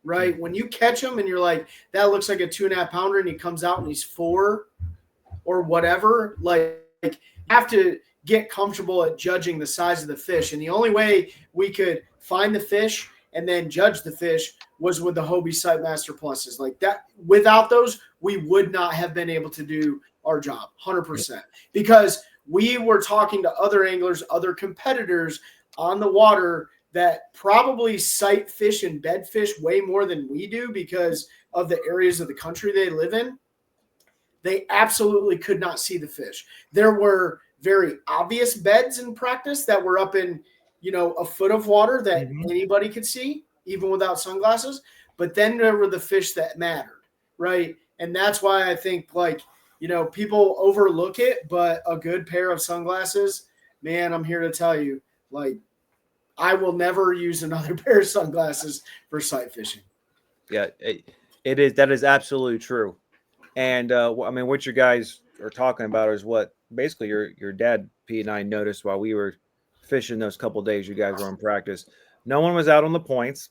right? When you catch them and you're like, that looks like a 2.5 pounder, and he comes out and he's 4 or whatever, like you have to get comfortable at judging the size of the fish. And the only way we could find the fish and then judge the fish was with the Hobie Sightmaster Pluses. Like that, without those, we would not have been able to do our job 100%, because we were talking to other anglers, other competitors on the water that probably sight fish and bed fish way more than we do because of the areas of the country they live in. They absolutely could not see the fish. There were very obvious beds in practice that were up in, a foot of water that anybody could see, even without sunglasses. But then there were the fish that mattered, right? And that's why I think, people overlook it, but a good pair of sunglasses, man, I'm here to tell you, I will never use another pair of sunglasses for sight fishing. Yeah, it is. That is absolutely true. And what you guys are talking about is what basically your dad, Pete, and I noticed while we were fishing those couple days you guys were in practice. No one was out on the points,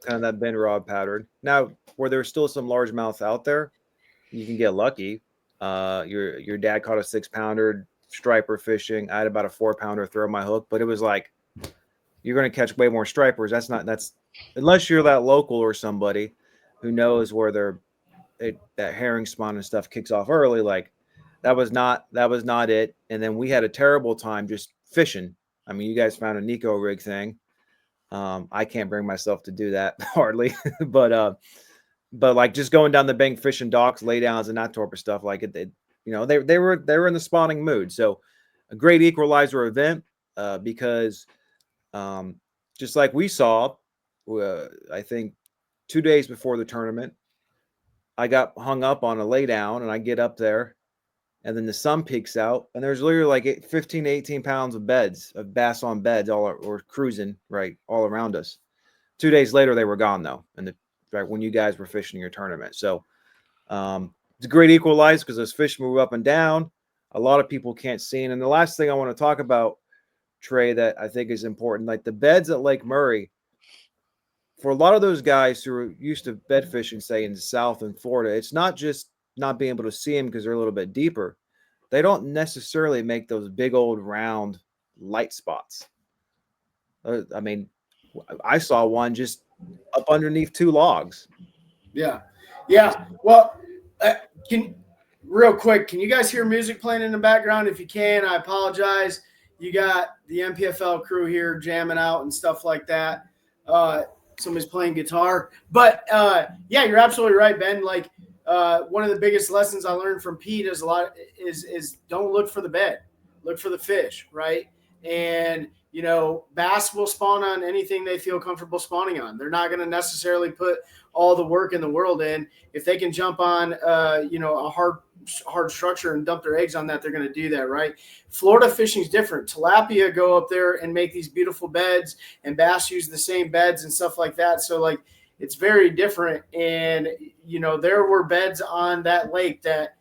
kind of that bend rod pattern. Now, where there's still some largemouth out there, you can get lucky. Your dad caught a 6-pounder striper fishing. I had about a 4-pounder throw my hook, but it was like, you're going to catch way more stripers. That's unless you're that local or somebody who knows where that herring spawn and stuff kicks off early. Like that was not it. And then we had a terrible time just fishing. I mean, you guys found a Nico rig thing. I can't bring myself to do that hardly, but like just going down the bank, fishing docks, lay downs, and that type of stuff. Like they were in the spawning mood. So a great equalizer event because just like we saw, I think 2 days before the tournament, I got hung up on a lay down, and I get up there, and then the sun peeks out, and there's literally like 15 to 18 pounds of bass on beds or cruising right all around us. 2 days later, they were gone though, and right when you guys were fishing your tournament. So it's a great equalizer because those fish move up and down. A lot of people can't see. And the last thing I want to talk about, Trey, that I think is important, like the beds at Lake Murray, for a lot of those guys who are used to bed fishing, say in the South and Florida, it's not just not being able to see them because they're a little bit deeper. They don't necessarily make those big old round light spots. I mean, I saw one just up underneath 2 logs. Yeah. Well, real quick, can you guys hear music playing in the background? If you can, I apologize. You got the MPFL crew here jamming out and stuff like that. Somebody's playing guitar, but yeah, you're absolutely right, Ben. Like one of the biggest lessons I learned from Pete is don't look for the bed, look for the fish, right? And bass will spawn on anything they feel comfortable spawning on. They're not going to necessarily put all the work in the world in. If they can jump on, a hard structure and dump their eggs on that, they're going to do that, right? Florida fishing is different. Tilapia go up there and make these beautiful beds, and bass use the same beds and stuff like that. So, like, it's very different. And, there were beds on that lake that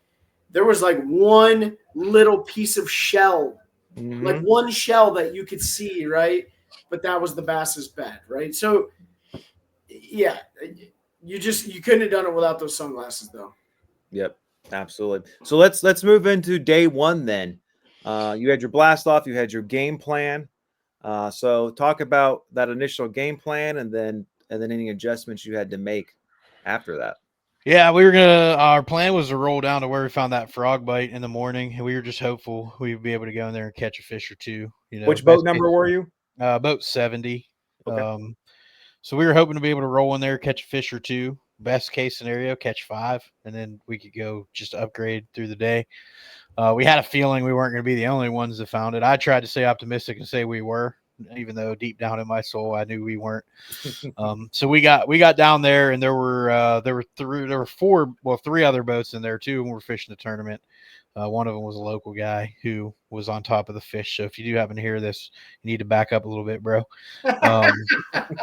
there was like one little piece of shell, like one shell that you could see, right? But that was the bass's bed, right? So, yeah, you couldn't have done it without those sunglasses, though. Yep, absolutely. So let's move into day one then. You had your blast off, you had your game plan. So talk about that initial game plan, and then any adjustments you had to make after that. Yeah, our plan was to roll down to where we found that frog bite in the morning, and we were just hopeful we'd be able to go in there and catch a fish or two. Which boat number were you? Boat 70. Okay. So we were hoping to be able to roll in there, catch a fish or two. Best case scenario, catch 5, and then we could go just upgrade through the day. We had a feeling we weren't going to be the only ones that found it. I tried to stay optimistic and say we were, even though deep down in my soul I knew we weren't. So we got down there, and there were 3 other boats in there too, and we're fishing the tournament. One of them was a local guy who was on top of the fish. So if you do happen to hear this, you need to back up a little bit, bro.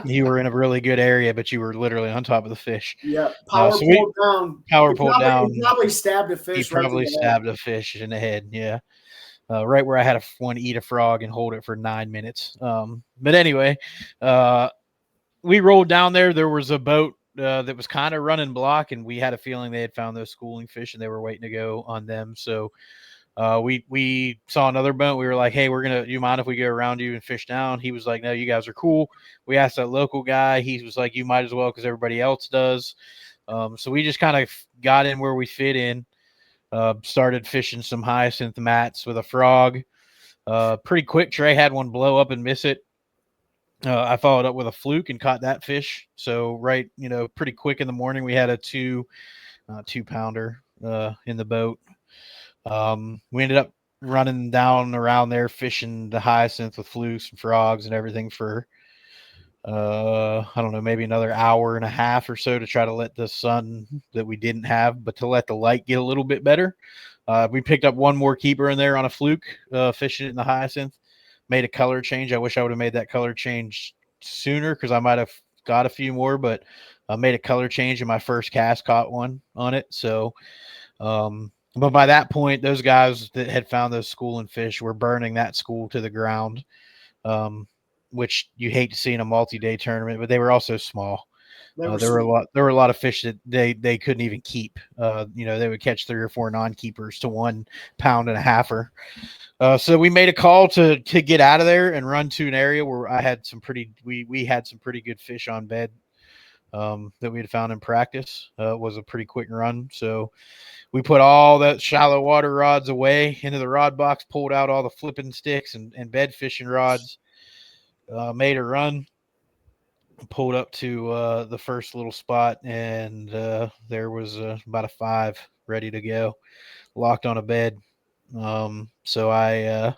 You were in a really good area, but you were literally on top of the fish. Yeah, power pulled down. Power pulled down. He probably stabbed a fish. He probably stabbed a fish in the head. Yeah. Right where I had one eat a frog and hold it for 9 minutes. But anyway, we rolled down there. There was a boat that was kind of running block, and we had a feeling they had found those schooling fish and they were waiting to go on them. So we saw another boat. We were like, hey, you mind if we go around you and fish down? He was like, no, you guys are cool. We asked that local guy. He was like, you might as well, because everybody else does. So we just kind of got in where we fit in. Started fishing some hyacinth mats with a frog. Pretty quick. Trey had one blow up and miss it. I followed up with a fluke and caught that fish. So pretty quick in the morning, we had a 2-pounder in the boat. We ended up running down around there fishing the hyacinth with flukes and frogs and everything for I don't know, maybe another hour and a half or so to try to let the sun that we didn't have, but to let the light get a little bit better. We picked up one more keeper in there on a fluke, fishing it in the hyacinth. Made a color change. I wish I would have made that color change sooner, because I might have got a few more, but I made a color change, and my first cast caught one on it. So, but by that point, those guys that had found those schooling fish were burning that school to the ground, which you hate to see in a multi-day tournament, but they were also small. There were a lot of fish that they couldn't even keep. They would catch 3 or 4 non-keepers to 1 pound and a halfer. So we made a call to get out of there and run to an area where I had we had some pretty good fish on bed that we had found in practice. It was a pretty quick run. So we put all that shallow water rods away into the rod box, pulled out all the flipping sticks and bed fishing rods, made a run, pulled up to the first little spot, and there was about a 5 ready to go, locked on a bed. So I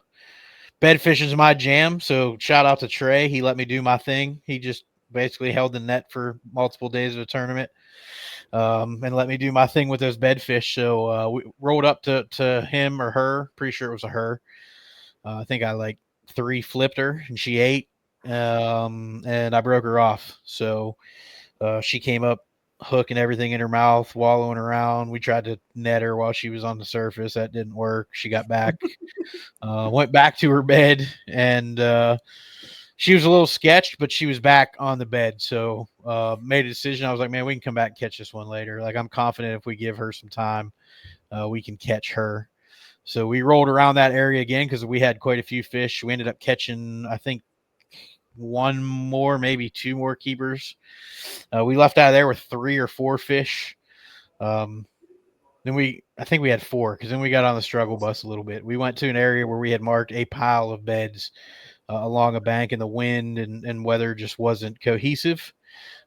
bed fishing is my jam. So shout out to Trey. He let me do my thing. He just basically held the net for multiple days of the tournament, and let me do my thing with those bed fish. So we rolled up to him or her. Pretty sure it was a her. I think I 3 flipped her and she ate. And I broke her off. So she came up, hook and everything in her mouth, wallowing around. We tried to net her while she was on the surface. That didn't work. She got back, went back to her bed, and she was a little sketched, but she was back on the bed. So made a decision. I was like, man, we can come back and catch this one later. I'm confident if we give her some time, we can catch her. So we rolled around that area again because we had quite a few fish. We ended up catching, I think, 1 more, maybe 2 more keepers. We left out of there with 3 or 4 fish. Then I think we had 4, because then we got on the struggle bus a little bit. We went to an area where we had marked a pile of beds along a bank, and the wind and weather just wasn't cohesive.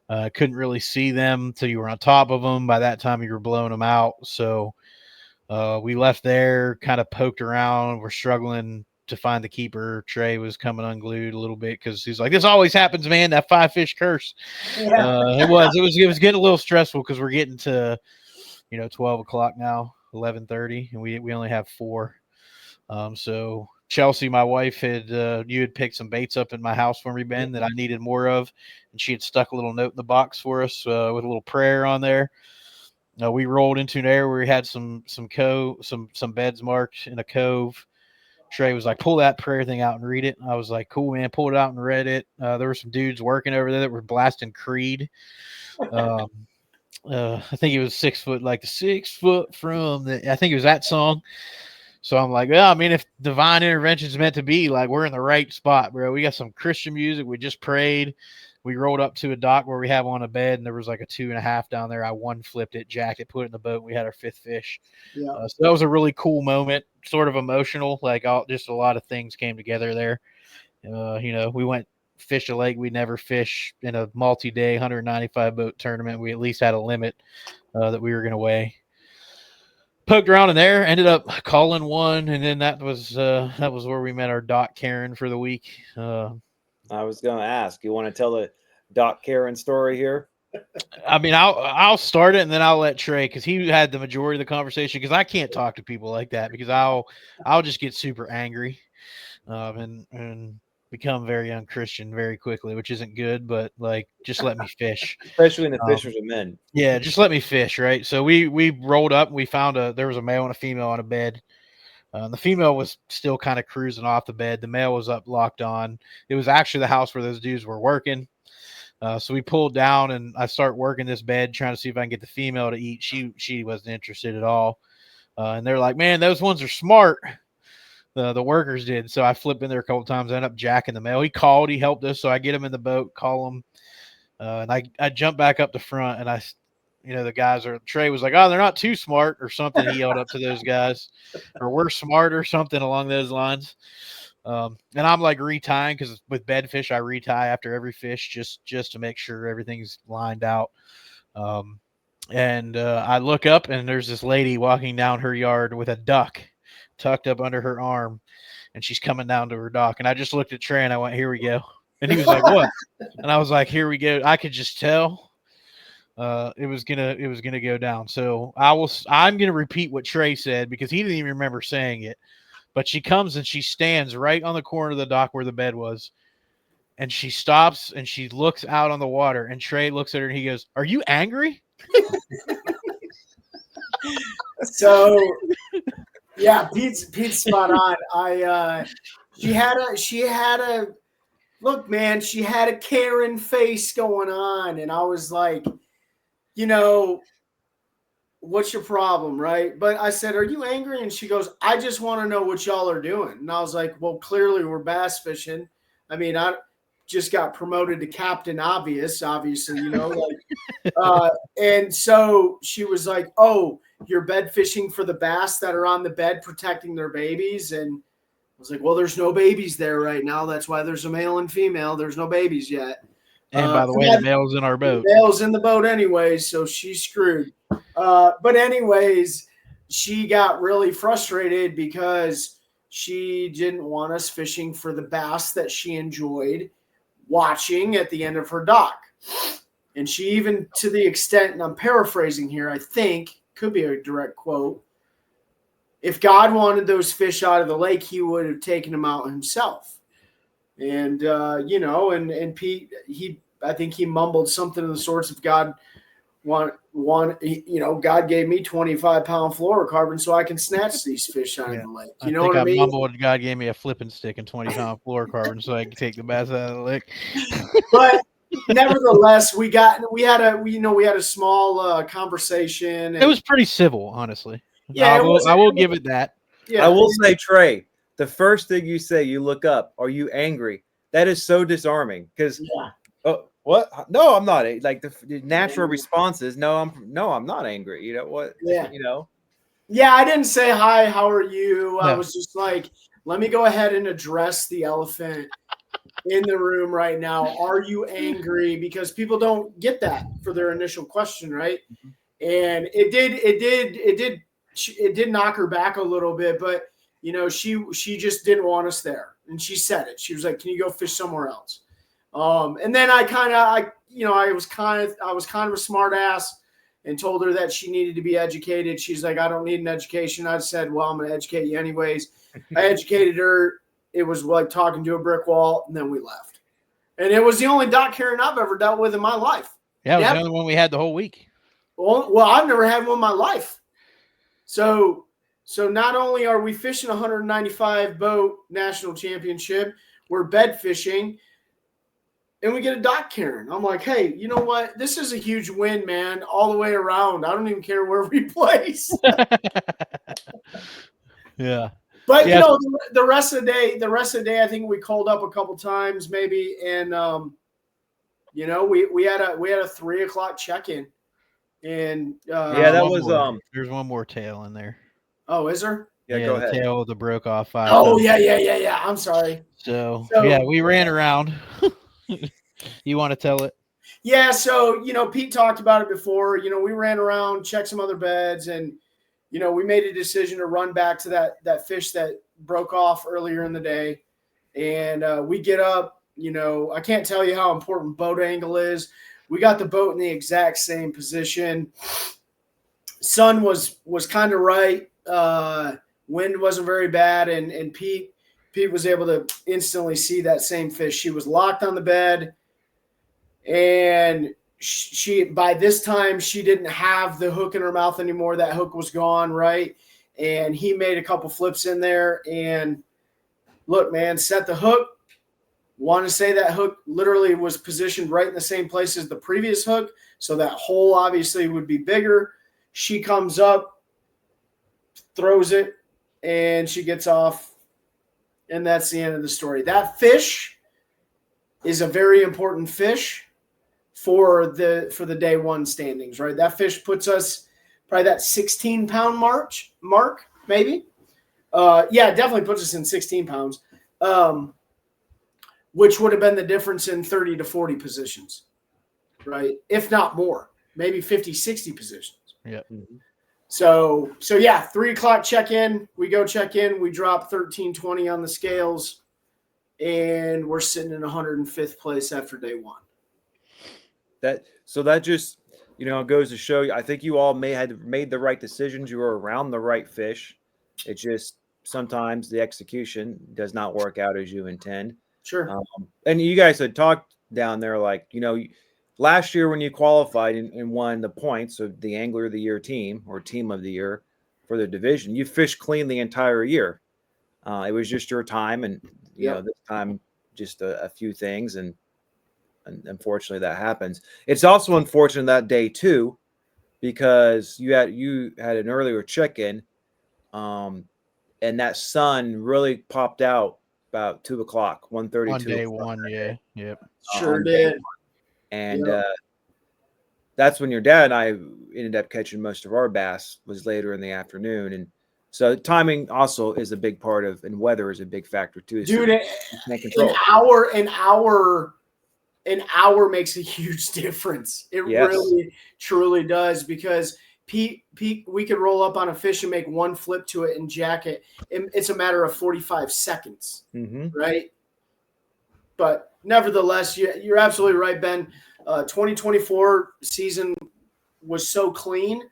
Couldn't really see them till you were on top of them. By that time, you were blowing them out. So we left there, kind of poked around. We're struggling to find the keeper. Trey was coming unglued a little bit because he's like, "This always happens, man. That 5-fish curse." Yeah. It was getting a little stressful because we're getting to 12 o'clock now, 11:30, and we only have 4. So Chelsea, my wife, you had picked some baits up in my house for me, Ben, that I needed more of, and she had stuck a little note in the box for us with a little prayer on there. We rolled into an area where we had some beds marked in a cove. Trey was like, "Pull that prayer thing out and read it." I was like, "Cool, man." Pulled it out and read it. There were some dudes working over there that were blasting Creed. I think it was 6 foot, like the 6 foot from I think it was that song. So I'm like, well, I mean, if divine intervention is meant to be, like, we're in the right spot, bro. We got some Christian music. We just prayed. We rolled up to a dock where we have on a bed, and there was like a 2.5 down there. I flipped it, jacked it, put it in the boat. We had our 5th fish. Yeah. So that was a really cool moment, sort of emotional. Like, just a lot of things came together there. We went fish a lake we never fish in a multi-day 195 boat tournament. We at least had a limit that we were going to weigh. Poked around in there, ended up calling one, and then that was where we met our Doc Karen for the week. I was going to ask, you want to tell the Doc Karen story here? I mean, I'll start it, and then I'll let Trey, because he had the majority of the conversation, because I can't talk to people like that, because I'll just get super angry and become very unchristian very quickly, which isn't good, but like, just let me fish. Especially when the fishers are men. Yeah, just let me fish, right? So we rolled up and we found there was a male and a female on a bed. The female was still kind of cruising off the bed. The male was up locked on. It was actually the house where those dudes were working. So we pulled down and I start working this bed, trying to see if I can get the female to eat. She wasn't interested at all. And they're like, "Man, those ones are smart." The workers did. So I flipped in there a couple of times. I ended up jacking the male. He called. He helped us. So I get him in the boat, call him. And I jumped back up the front, and the Trey was like, "Oh, they're not too smart," or something. He yelled up to those guys, or "We're smart," or something along those lines. And I'm like retying, because with bedfish, I retie after every fish just to make sure everything's lined out. And I look up, and there's this lady walking down her yard with a duck tucked up under her arm, and she's coming down to her dock. And I just looked at Trey and I went, "Here we go." And he was like, "What?" And I was like, "Here we go." I could just tell it was gonna go down. So I'm gonna repeat what Trey said, because he didn't even remember saying it. But she comes and she stands right on the corner of the dock where the bed was, and she stops and she looks out on the water. And Trey looks at her and he goes, "Are you angry?" So yeah, Pete's spot on. She had a look, man, she had a Karen face going on, and I was like, what's your problem, right? But I said, "Are you angry?" And she goes, "I just want to know what y'all are doing." And I was like, "Well, clearly we're bass fishing. I mean, I just got promoted to captain, obviously, and so she was like, "Oh, you're bed fishing for the bass that are on the bed protecting their babies." And I was like, "Well, there's no babies there right now. That's why there's a male and female. There's no babies yet." And by the way, the male's in our boat. The male's in the boat anyway, so she's screwed. But anyways, she got really frustrated because she didn't want us fishing for the bass that she enjoyed watching at the end of her dock. And she even, to the extent, and I'm paraphrasing here, I think, could be a direct quote, if God wanted those fish out of the lake, he would have taken them out himself. And, and Pete, I think he mumbled something of the sorts of God God gave me 25-pound fluorocarbon so I can snatch these fish out of the lake. You know what I mean? Mumbled God gave me a flipping stick and 20-pound fluorocarbon so I can take the bass out of the lake. But nevertheless, we had a small conversation. It was pretty civil, honestly. Yeah, I will give it that. Yeah, I will say, Trey, the first thing you say, you look up, "Are you angry?" That is so disarming, because oh, what? No, I'm not. Like the natural response is, "No, I'm not angry." You know what? Yeah. Yeah, I didn't say, "Hi, how are you?" I was just like, let me go ahead and address the elephant in the room right now. Are you angry? Because people don't get that for their initial question, right? And it did knock her back a little bit, but she just didn't want us there, and she said it. She was like, "Can you go fish somewhere else?" And then I was kind of a smart ass and told her that she needed to be educated. She's like, "I don't need an education." I said, "Well, I'm going to educate you anyways." I educated her. It was like talking to a brick wall, and then we left. And it was the only dock Karen I've ever dealt with in my life. Yeah, it was the only one we had the whole week. Well, I've never had one in my life. So not only are we fishing 195 boat national championship, we're bed fishing, and we get a dock Karen. I'm like, hey, you know what? This is a huge win, man, all the way around. I don't even care where we place. Yeah. But the rest of the day, I think we called up a couple times maybe, and we had a 3:00 check-in, and that was there's one more tail in there. Oh, is there? Yeah, go ahead. Tail of the broke off 5. Oh yeah. I'm sorry. So yeah, we ran around. You want to tell it? Yeah, so Pete talked about it before. We ran around, checked some other beds, and we made a decision to run back to that fish that broke off earlier in the day. And we get up, I can't tell you how important boat angle is. We got the boat in the exact same position. Sun was kind of right. Wind wasn't very bad. And Pete was able to instantly see that same fish. She was locked on the bed. And she by this time she didn't have the hook in her mouth anymore. That hook was gone, right? And he made a couple flips in there, and look, man, set the hook. Want to say that hook literally was positioned right in the same place as the previous hook, so that hole obviously would be bigger. She comes up, throws it, and she gets off, and that's the end of the story. That fish is a very important fish for the day one standings, right? That fish puts us probably that 16-pound mark, maybe. Yeah, it definitely puts us in 16 pounds, which would have been the difference in 30 to 40 positions, right? If not more, maybe 50, 60 positions. Yeah. So yeah, 3:00 check-in. We go check in. We drop 1320 on the scales, and we're sitting in 105th place after day one. That just goes to show you. I think you all had made the right decisions. You were around the right fish. It just sometimes the execution does not work out as you intend. Sure. And you guys had talked down there, like last year when you qualified and won the points of the Angler of the Year team or Team of the Year for the division, you fished clean the entire year. It was just your time, and this time just a few things and unfortunately that happens. It's also unfortunate that day too, because you had an earlier check-in, and that sun really popped out about 2:00, 1:32 on day one. Yeah, yep, sure did. And that's when your dad and I ended up catching most of our bass, was later in the afternoon, and so timing also is a big part of, and weather is a big factor too. Dude, an hour makes a huge difference. It really, truly does, because Pete, we could roll up on a fish and make one flip to it and jack it. It's a matter of 45 seconds, right? But nevertheless, you're absolutely right, Ben. 2024 season was so clean.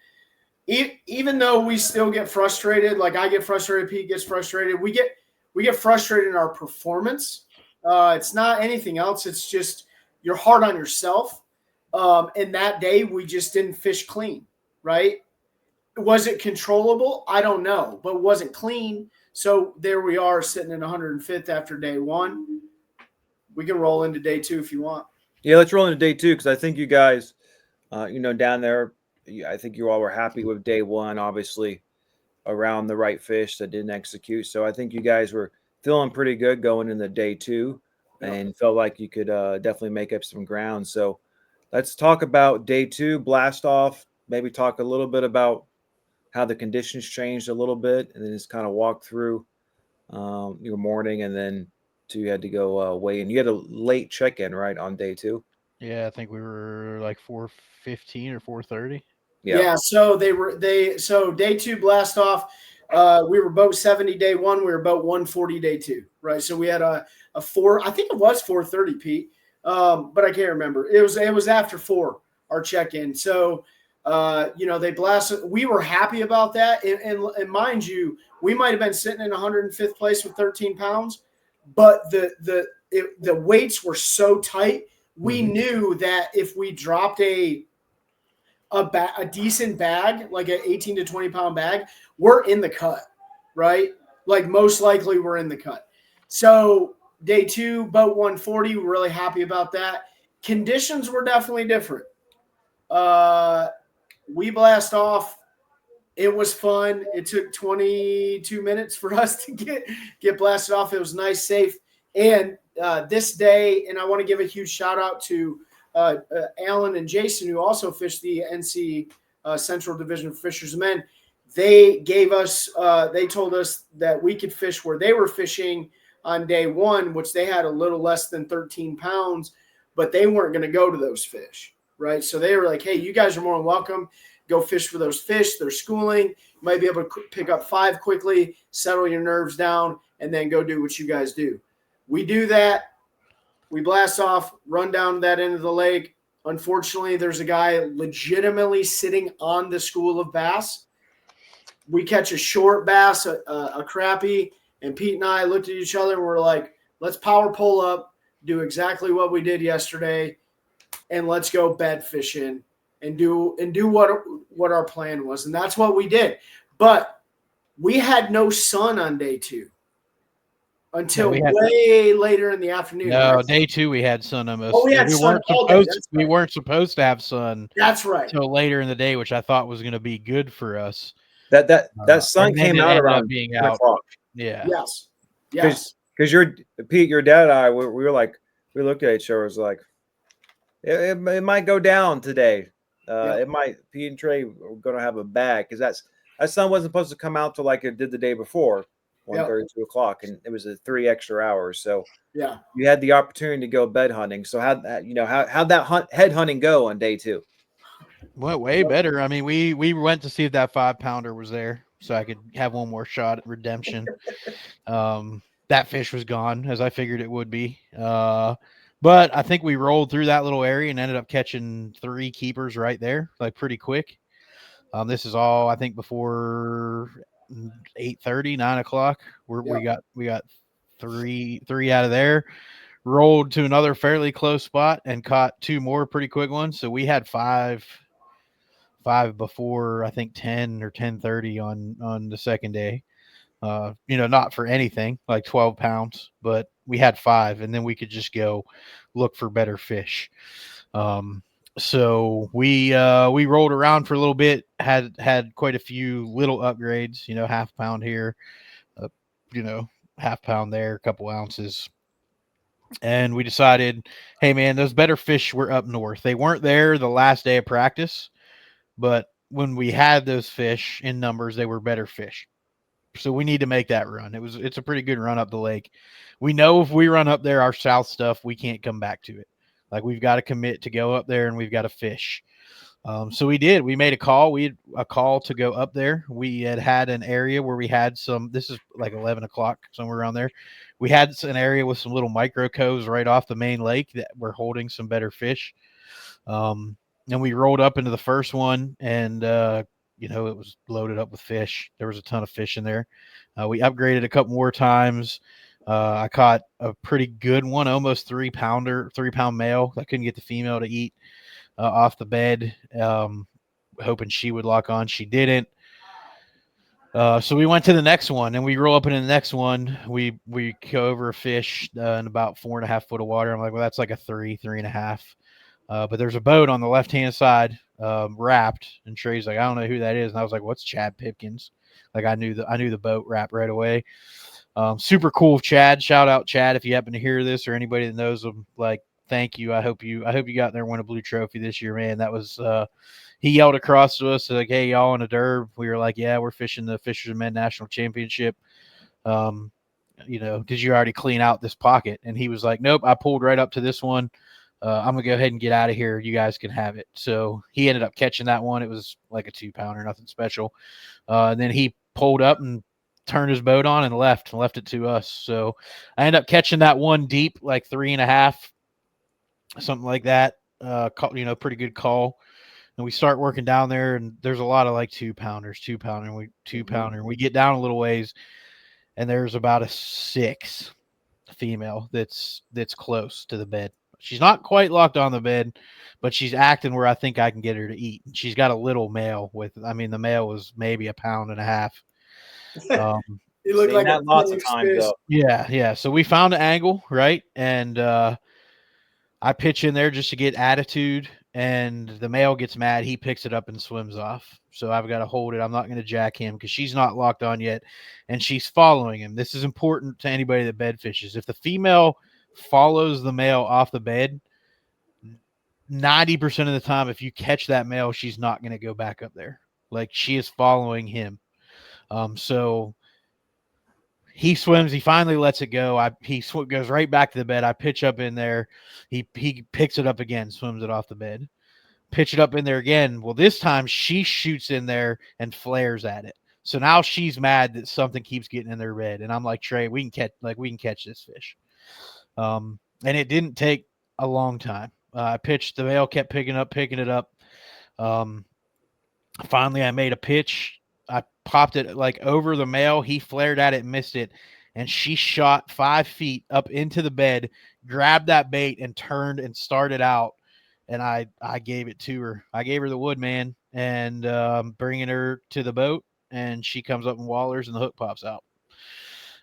Even though we still get frustrated, like I get frustrated, Pete gets frustrated. We get frustrated in our performance. It's not anything else. It's just you're hard on yourself. And that day we just didn't fish clean, right? Was it controllable? I don't know, but it wasn't clean. So there we are sitting in 105th after day one. We can roll into day two if you want. Yeah, let's roll into day two, because I think you guys, down there, I think you all were happy with day one, obviously around the right fish that didn't execute. So I think you guys were feeling pretty good going into day two and felt like you could definitely make up some ground. So let's talk about day two, blast off, maybe talk a little bit about how the conditions changed a little bit, and then just kind of walk through your morning, and then you had to go weigh in. You had a late check-in, right, on day two? Yeah, I think we were like 4:15 or 4:30. Yeah. So so day two blast off. We were boat 70 day one. We were boat 140 day two, right? So we had a 4, I think it was 4:30, Pete, but I can't remember. It was after 4, our check-in. So, they blasted. We were happy about that. And mind you, we might have been sitting in 105th place with 13 pounds, but the weights were so tight. We knew that if we dropped a decent bag, like an 18 to 20 pound bag, we're in the cut, right? Like most likely we're in the cut. So day 2, boat 140, we're really happy about that. Conditions were definitely different. We blast off. It was fun. It took 22 minutes for us to get blasted off. It was nice, safe. And this day, and I want to give a huge shout out to Alan and Jason, who also fished the NC Central Division of Fishers Men. They gave us, they told us that we could fish where they were fishing on day 1, which they had a little less than 13 pounds, but they weren't going to go to those fish, right? So they were like, hey, you guys are more than welcome. Go fish for those fish. They're schooling. You might be able to pick up 5 quickly, settle your nerves down, and then go do what you guys do. We do that. We blast off, run down that end of the lake. Unfortunately, there's a guy legitimately sitting on the school of bass. We catch a short bass, a crappie, and Pete and I looked at each other and we're like, let's power pull up, do exactly what we did yesterday, and let's go bed fishing and do what our plan was. And that's what we did. We had no sun on day 2 until way later in the afternoon. No, right? day 2 we had sun almost. Oh, we had sun. We weren't supposed to have sun. That's right. Until later in the day, which I thought was going to be good for us. That sun came out around being 10 out. o'clock. Yeah. Yes. Because Pete, your dad and I, we were like, we looked at each other, it was like, it might go down today. It might. Pete and Trey were going to have a bag because that sun wasn't supposed to come out till like it did the day before, 1:30, 2 o'clock, and it was 3 extra hours. So yeah, you had the opportunity to go bed hunting. So how'd that head hunting go on day 2? Went way better. I mean, we went to see if that 5-pounder was there, so I could have one more shot at redemption. That fish was gone, as I figured it would be. But I think we rolled through that little area and ended up catching 3 keepers right there, like pretty quick. This is all I think before 8:30, 9 o'clock. We got three out of there. Rolled to another fairly close spot and caught 2 more pretty quick ones. So we had five before I think 10 or 10:30 on the second day. Not for anything like 12 pounds, but we had 5, and then we could just go look for better fish. So we rolled around for a little bit, had quite a few little upgrades, half pound here, half pound there, a couple ounces. And we decided, hey man, those better fish were up north. They weren't there the last day of practice, but when we had those fish in numbers, they were better fish. So we need to make that run. It's a pretty good run up the lake. We know if we run up there, our south stuff, we can't come back to it. Like we've got to commit to go up there and we've got to fish. So we did. We made a call. We had a call to go up there. We had an area where we had some. This is like 11 o'clock, somewhere around there. We had an area with some little micro coves right off the main lake that were holding some better fish. And we rolled up into the first one, and it was loaded up with fish. There was a ton of fish in there. We upgraded a couple more times. I caught a pretty good one, almost 3-pound male. I couldn't get the female to eat off the bed, hoping she would lock on. She didn't. So we went to the next one, and we roll up into the next one. We go over a fish in about 4.5 foot of water. I'm like, well, that's like a 3.5. But there's a boat on the left-hand side wrapped, and Trey's like, I don't know who that is. And I was like, what's Chad Pipkins? Like I knew the boat wrap right away. Super cool, Chad. Shout out Chad if you happen to hear this, or anybody that knows him. Like, thank you. I hope you got there and won a blue trophy this year, man. That was he yelled across to us like, hey, y'all in a derb. We were like, yeah, we're fishing the Fishers Men National Championship. Did you already clean out this pocket? And he was like, nope, I pulled right up to this one. I'm gonna go ahead and get out of here. You guys can have it. So he ended up catching that one. It was like a 2-pounder, nothing special. And then he pulled up and turned his boat on and left it to us. So I ended up catching that one deep, like 3.5, something like that. Pretty good call. And we start working down there, and there's a lot of like 2-pounders, 2-pounder, and we get down a little ways, and there's about a 6 female that's close to the bed. She's not quite locked on the bed, but she's acting where I think I can get her to eat. And she's got a little male the male was maybe 1.5 pounds. You look like that lots of times though. Yeah. So we found an angle, right? And I pitch in there just to get attitude, and the male gets mad. He picks it up and swims off. So I've got to hold it. I'm not going to jack him because she's not locked on yet, and she's following him. This is important to anybody that bed fishes. If the female follows the male off the bed, 90% of the time, if you catch that male, she's not going to go back up there. Like, she is following him. So he swims. He finally lets it go. He goes right back to the bed. I pitch up in there. He picks it up again, swims it off the bed. Pitch it up in there again. Well, this time she shoots in there and flares at it. So now she's mad that something keeps getting in their bed. And I'm like, Trey, we can catch this fish. And it didn't take a long time. I pitched. The male kept picking it up. Finally, I made a pitch. I popped it like over the male. He flared at it, missed it, and she shot 5 feet up into the bed, grabbed that bait, and turned and started out. And I gave it to her. I gave her the wood, man, and bringing her to the boat, and she comes up and wallers, and the hook pops out.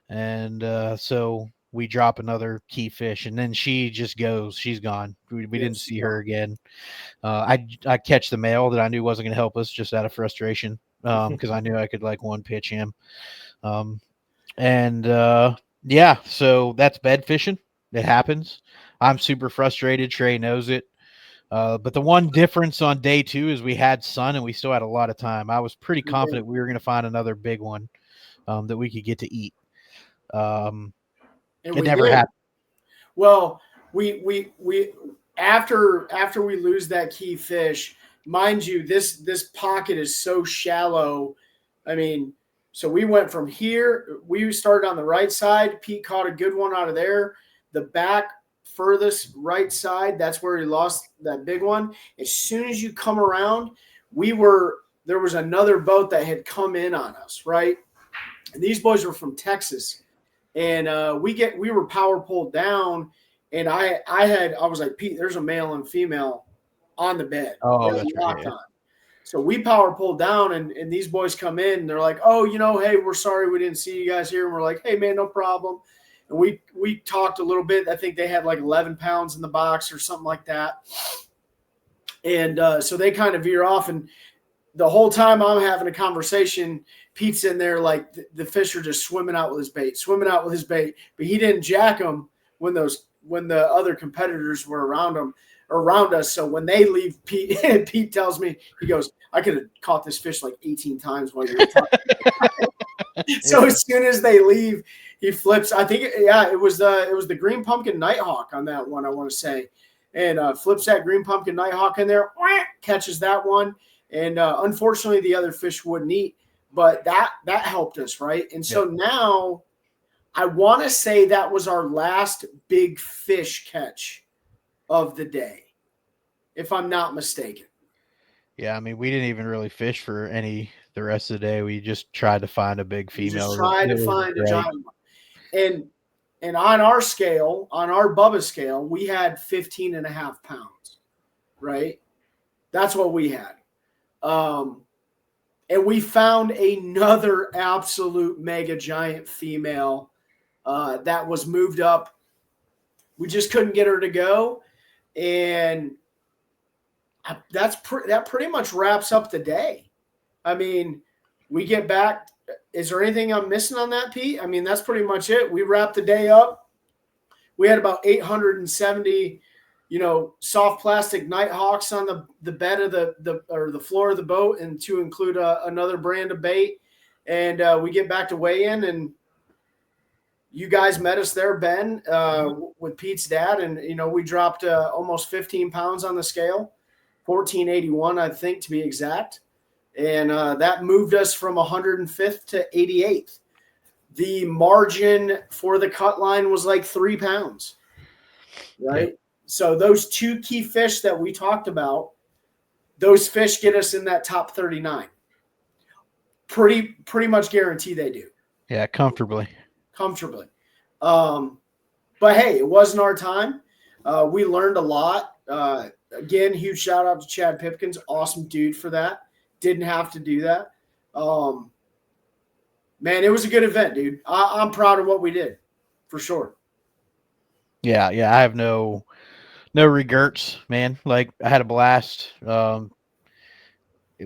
And so we drop another key fish, and then she just goes. She's gone. We didn't see her again. I catch the male that I knew wasn't going to help us just out of frustration, because I knew I could like one pitch him. So that's bed fishing. It happens. I'm super frustrated. Trey knows it. But the one difference on day 2 is we had sun and we still had a lot of time. I was pretty confident we were going to find another big one that we could get to eat. It never happened. Well, we after we lose that key fish, mind you, this pocket is so shallow. I mean, so we went from here. We started on the right side. Pete caught a good one out of there. The back furthest right side, that's where he lost that big one. As soon as you come around, there was another boat that had come in on us, right? And these boys were from Texas. And we were power pulled down, and I was like, Pete, there's a male and female on the bed. Oh, that's right. On. So we power pulled down, and these boys come in, and they're like, oh, hey, we're sorry we didn't see you guys here. And we're like, hey, man, no problem. And we talked a little bit. I think they had like 11 pounds in the box or something like that. And so they kind of veer off, and the whole time I'm having a conversation, Pete's in there like the fish are just swimming out with his bait, but he didn't jack them when the other competitors were around us. So when they leave, Pete tells me, he goes, I could have caught this fish like 18 times while you were talking. So as soon as they leave, he flips. I think it was the green pumpkin nighthawk on that one, I want to say, and flips that green pumpkin nighthawk in there, catches that one. And unfortunately, the other fish wouldn't eat, but that helped us, right? And so now I want to say that was our last big fish catch of the day, if I'm not mistaken. Yeah, I mean, we didn't even really fish for the rest of the day. We just tried to find a big female. Just tried to find a giant one. And on our scale, on our Bubba scale, we had 15.5 pounds, right? That's what we had. And we found another absolute mega giant female that was moved up. We just couldn't get her to go. And that pretty much wraps up the day. I mean, we get back. Is there anything I'm missing on that, Pete? I mean, that's pretty much it. We wrapped the day up. We had about 870 soft plastic nighthawks on the bed of the floor of the boat, and to include another brand of bait. And we get back to weigh in, and you guys met us there, Ben, with Pete's dad. And, we dropped almost 15 pounds on the scale, 1481, I think, to be exact. And that moved us from 105th to 88th. The margin for the cut line was like 3 pounds, right? Yep. So those 2 key fish that we talked about, those fish get us in that top 39. Pretty much guarantee they do. Yeah, comfortably. But hey, it wasn't our time. We learned a lot. Again, huge shout out to Chad Pipkins. Awesome dude for that. Didn't have to do that. Man, it was a good event, dude. I'm proud of what we did, for sure. Yeah. I have no regrets, man. Like, I had a blast. We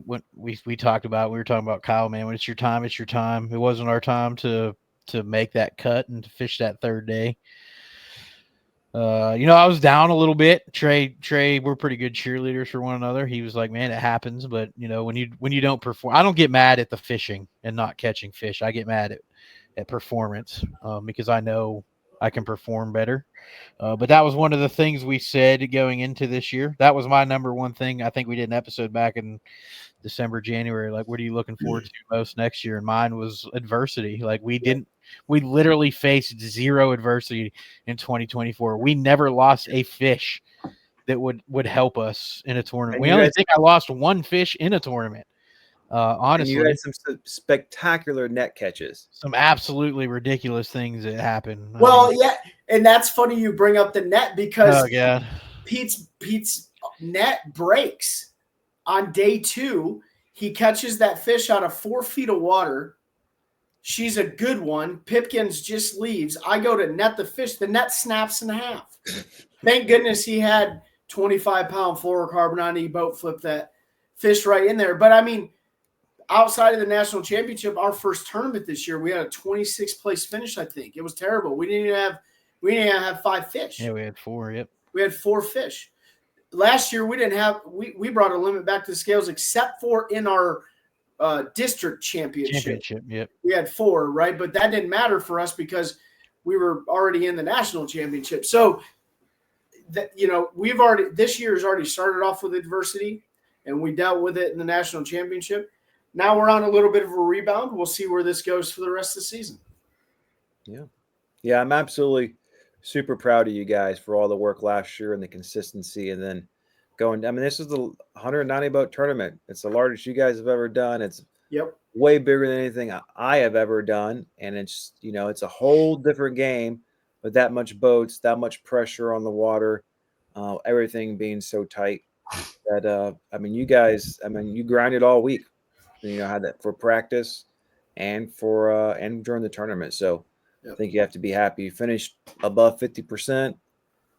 were talking about Kyle, man. When it's your time, it's your time. It wasn't our time to make that cut and to fish that third day. I was down a little bit. Trey, we're pretty good cheerleaders for one another. He was like, man, it happens. But when you don't perform, I don't get mad at the fishing and not catching fish. I get mad at performance, because I know I can perform better. But that was one of the things we said going into this year. That was my number one thing. I think we did an episode back in December, January. Like, what are you looking forward to most next year? And mine was adversity. Like, we literally faced zero adversity in 2024. We never lost a fish that would help us in a tournament. We only think I lost 1 fish in a tournament. Honestly, and you had some spectacular net catches. Some absolutely ridiculous things that happened. Well, yeah, and that's funny you bring up the net because Pete's net breaks on day 2. He catches that fish out of 4 feet of water. She's a good one. Pipkins just leaves. I go to net the fish. The net snaps in half. Thank goodness he had 25-pound fluorocarbon on. He boat flipped that fish right in there. But, I mean, outside of the national championship, our first tournament this year, we had a 26th place finish, I think. It was terrible. We didn't even have 5 fish. Yeah, we had 4, yep. We had 4 fish. Last year, we didn't have – we brought a limit back to the scales except for in our district championship. Yep. We had 4, right? But that didn't matter for us because we were already in the national championship. So, this year has already started off with adversity, and we dealt with it in the national championship. Now we're on a little bit of a rebound. We'll see where this goes for the rest of the season. Yeah, I'm absolutely super proud of you guys for all the work last year and the consistency, and then this is the 190 boat tournament. It's the largest you guys have ever done. It's way bigger than anything I have ever done, and it's it's a whole different game with that much boats, that much pressure on the water, everything being so tight that you guys, you grinded all week. Had that for practice and for and during the tournament. So I think you have to be happy. You finished above 50%.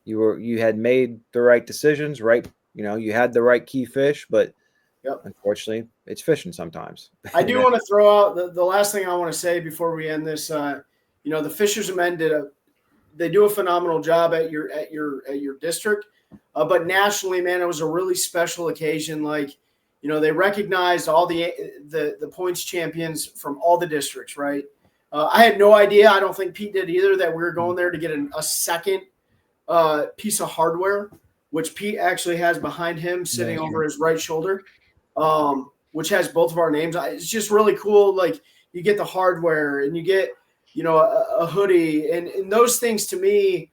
You had made the right decisions, right? You had the right key fish, but unfortunately, it's fishing sometimes. I do want to throw out the last thing I want to say before we end this. The Fishers of Men they do a phenomenal job at your district, but nationally, man, it was a really special occasion. Like, they recognized all the points champions from all the districts, right? I had no idea. I don't think Pete did either that we were going there to get a second piece of hardware, which Pete actually has behind him sitting over his right shoulder, which has both of our names. It's just really cool. Like, you get the hardware and you get, a hoodie and those things to me.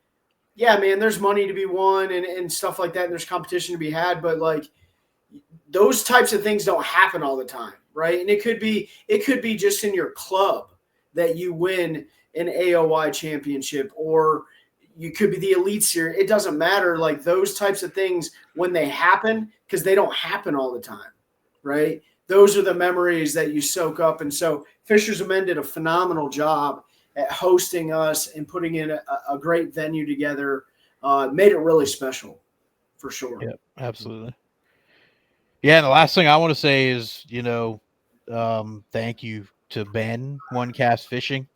Yeah, man, there's money to be won and stuff like that. And there's competition to be had, but like, those types of things don't happen all the time, right? And it could be just in your club that you win an AOY championship, or you could be the elite series. It doesn't matter. Like, those types of things, when they happen, because they don't happen all the time, right? Those are the memories that you soak up. And so Fishers of Men did a phenomenal job at hosting us and putting in a great venue together. Made it really special, for sure. Yeah, absolutely. Yeah, and the last thing I want to say is, thank you to Ben, OneCast Fishing.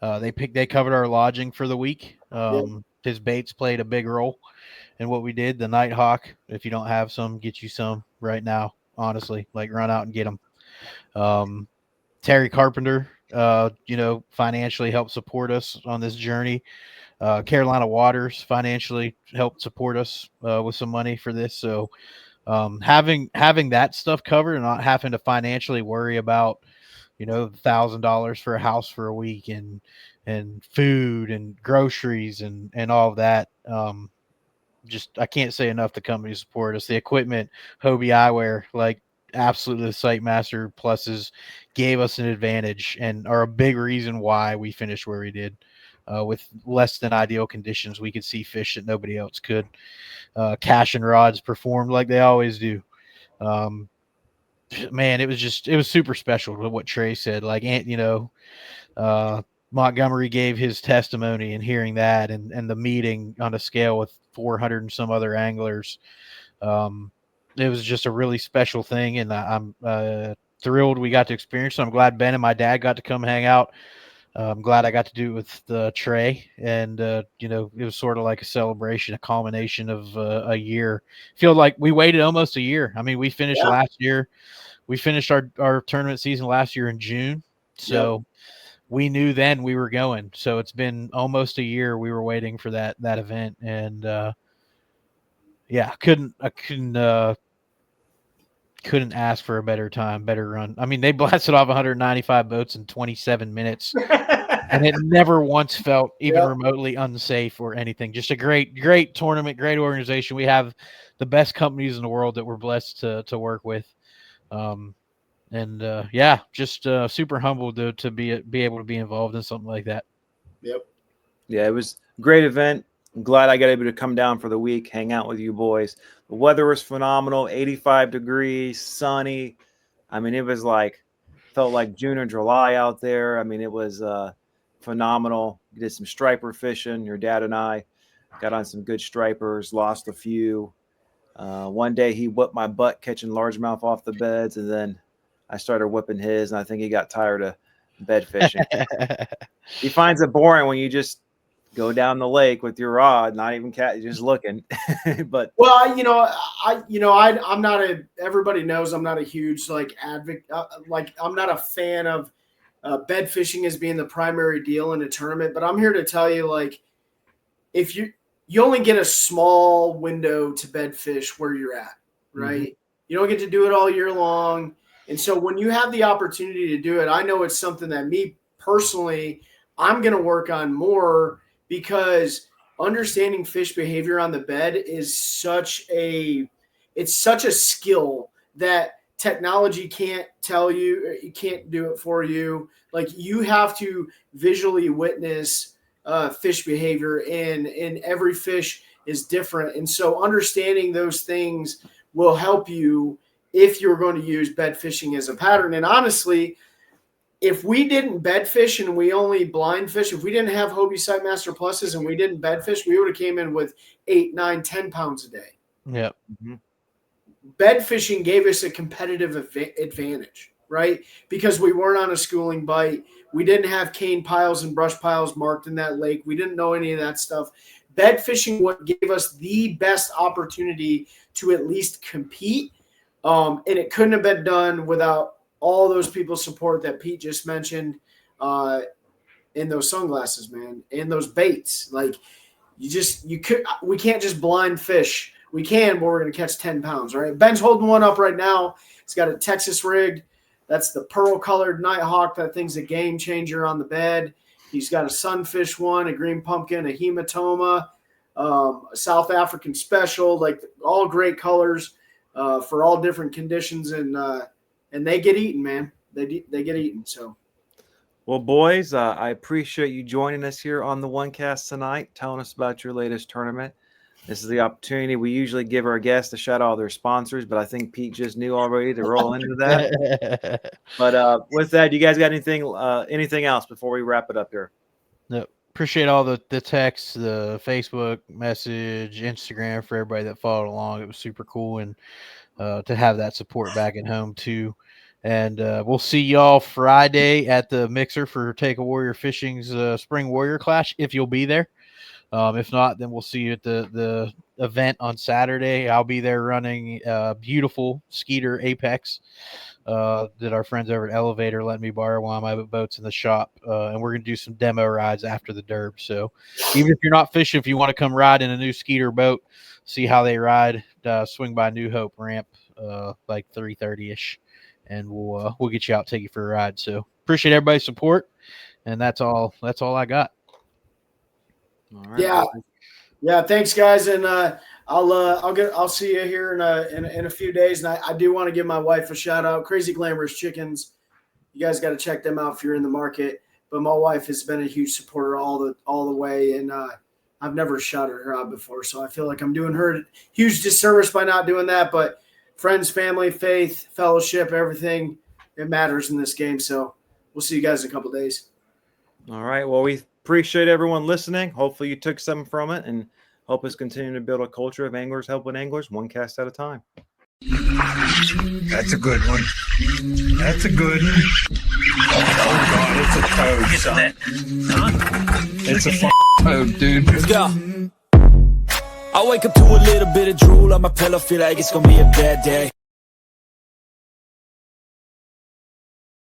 They covered our lodging for the week. His baits played a big role in what we did. The Nighthawk, if you don't have some, get you some right now. Honestly, like, run out and get them. Terry Carpenter, financially helped support us on this journey. Carolina Waters financially helped support us with some money for this. So Having that stuff covered and not having to financially worry about, $1,000 for a house for a week and food and groceries and all of that. Just I can't say enough. The company support us. The equipment, Hobie Eyewear, like absolutely the Sight Master Pluses gave us an advantage and are a big reason why we finished where we did. With less than ideal conditions, we could see fish that nobody else could. Cash and rods performed like they always do. Man, it was super special to what Trey said. Like, Montgomery gave his testimony and hearing that and the meeting on a scale with 400 and some other anglers. It was just a really special thing. And I'm thrilled we got to experience it. I'm glad Ben and my dad got to come hang out. I'm glad I got to do it with Trey, and it was sort of like a celebration, a culmination of a year. Feel like we waited almost a year. I mean, we finished last year. We finished our tournament season last year in June, so we knew then we were going. So it's been almost a year we were waiting for that event, and I couldn't ask for a better time, better run. I mean, they blasted off 195 boats in 27 minutes, and it never once felt even remotely unsafe or anything. Just a great tournament, great organization. We have the best companies in the world that we're blessed to work with. Just super humbled to be able to be involved in something like that. Yep. Yeah, it was a great event. I'm glad I got able to come down for the week, hang out with you boys. The weather was phenomenal, 85 degrees, sunny. I mean, it was felt like June or July out there. I mean, it was phenomenal. We did some striper fishing. Your dad and I got on some good stripers, lost a few. One day he whipped my butt catching largemouth off the beds, and then I started whipping his, and I think he got tired of bed fishing. He finds it boring when you just go down the lake with your rod, not even just looking. But I'm not everybody knows I'm not a huge advocate. I'm not a fan of bed fishing as being the primary deal in a tournament, but I'm here to tell you, if you only get a small window to bed fish where you're at, right? Mm-hmm. You don't get to do it all year long. And so when you have the opportunity to do it, I know it's something that me personally, I'm going to work on more, because understanding fish behavior on the bed is such a skill that technology can't tell you. It can't do it for you. You have to visually witness fish behavior, and every fish is different. And so understanding those things will help you if you're going to use bed fishing as a pattern. And honestly, if we didn't bed fish and we only blind fish, if we didn't have Hobie Sightmaster Pluses and we didn't bed fish, we would have came in with 8, 9, 10 pounds a day. Yeah. Mm-hmm. Bed fishing gave us a competitive advantage, right? Because we weren't on a schooling bite. We didn't have cane piles and brush piles marked in that lake. We didn't know any of that stuff. Bed fishing what gave us the best opportunity to at least compete. And it couldn't have been done without all those people's support that Pete just mentioned, in those sunglasses, man, and those baits. We can't just blind fish. We can, but we're going to catch 10 pounds, right? Ben's holding one up right now. He's got a Texas rigged. That's the pearl-colored Nighthawk. That thing's a game changer on the bed. He's got a sunfish one, a green pumpkin, a hematoma, a South African special, all great colors for all different conditions, and they get eaten, man. They get eaten. So, well, boys, I appreciate you joining us here on the OneCast tonight, telling us about your latest tournament. This is the opportunity we usually give our guests to shout out their sponsors, but I think Pete just knew already to roll into that. But with that, you guys got anything else before we wrap it up here? No. Appreciate all the texts, the Facebook message, Instagram for everybody that followed along. It was super cool, and to have that support back at home too. And we'll see y'all Friday at the Mixer for Take a Warrior Fishing's Spring Warrior Clash, if you'll be there. If not, then we'll see you at the event on Saturday. I'll be there running beautiful Skeeter Apex that our friends over at Elevator let me borrow while my boat's in the shop. And we're going to do some demo rides after the derb. So even if you're not fishing, if you want to come ride in a new Skeeter boat, see how they ride, swing by New Hope ramp like 3:30ish, and we'll get you out, take you for a ride. So appreciate everybody's support, and that's all I got. All right. Yeah. Thanks, guys, and I'll see you here in a few days. And I do want to give my wife a shout out. Crazy Glamorous Chickens. You guys got to check them out if you're in the market. But my wife has been a huge supporter all the way, and I've never shouted her out before, so I feel like I'm doing her a huge disservice by not doing that. But friends, family, faith, fellowship, everything, it matters in this game. So we'll see you guys in a couple of days. All right. Well, we appreciate everyone listening. Hopefully you took something from it and help us continue to build a culture of anglers helping anglers, one cast at a time. That's a good one. That's a good one. Oh, God, it's a toad, son. It's a toad, dude. Let's go. I wake up to a little bit of drool on my pillow, feel like it's gonna be a bad day.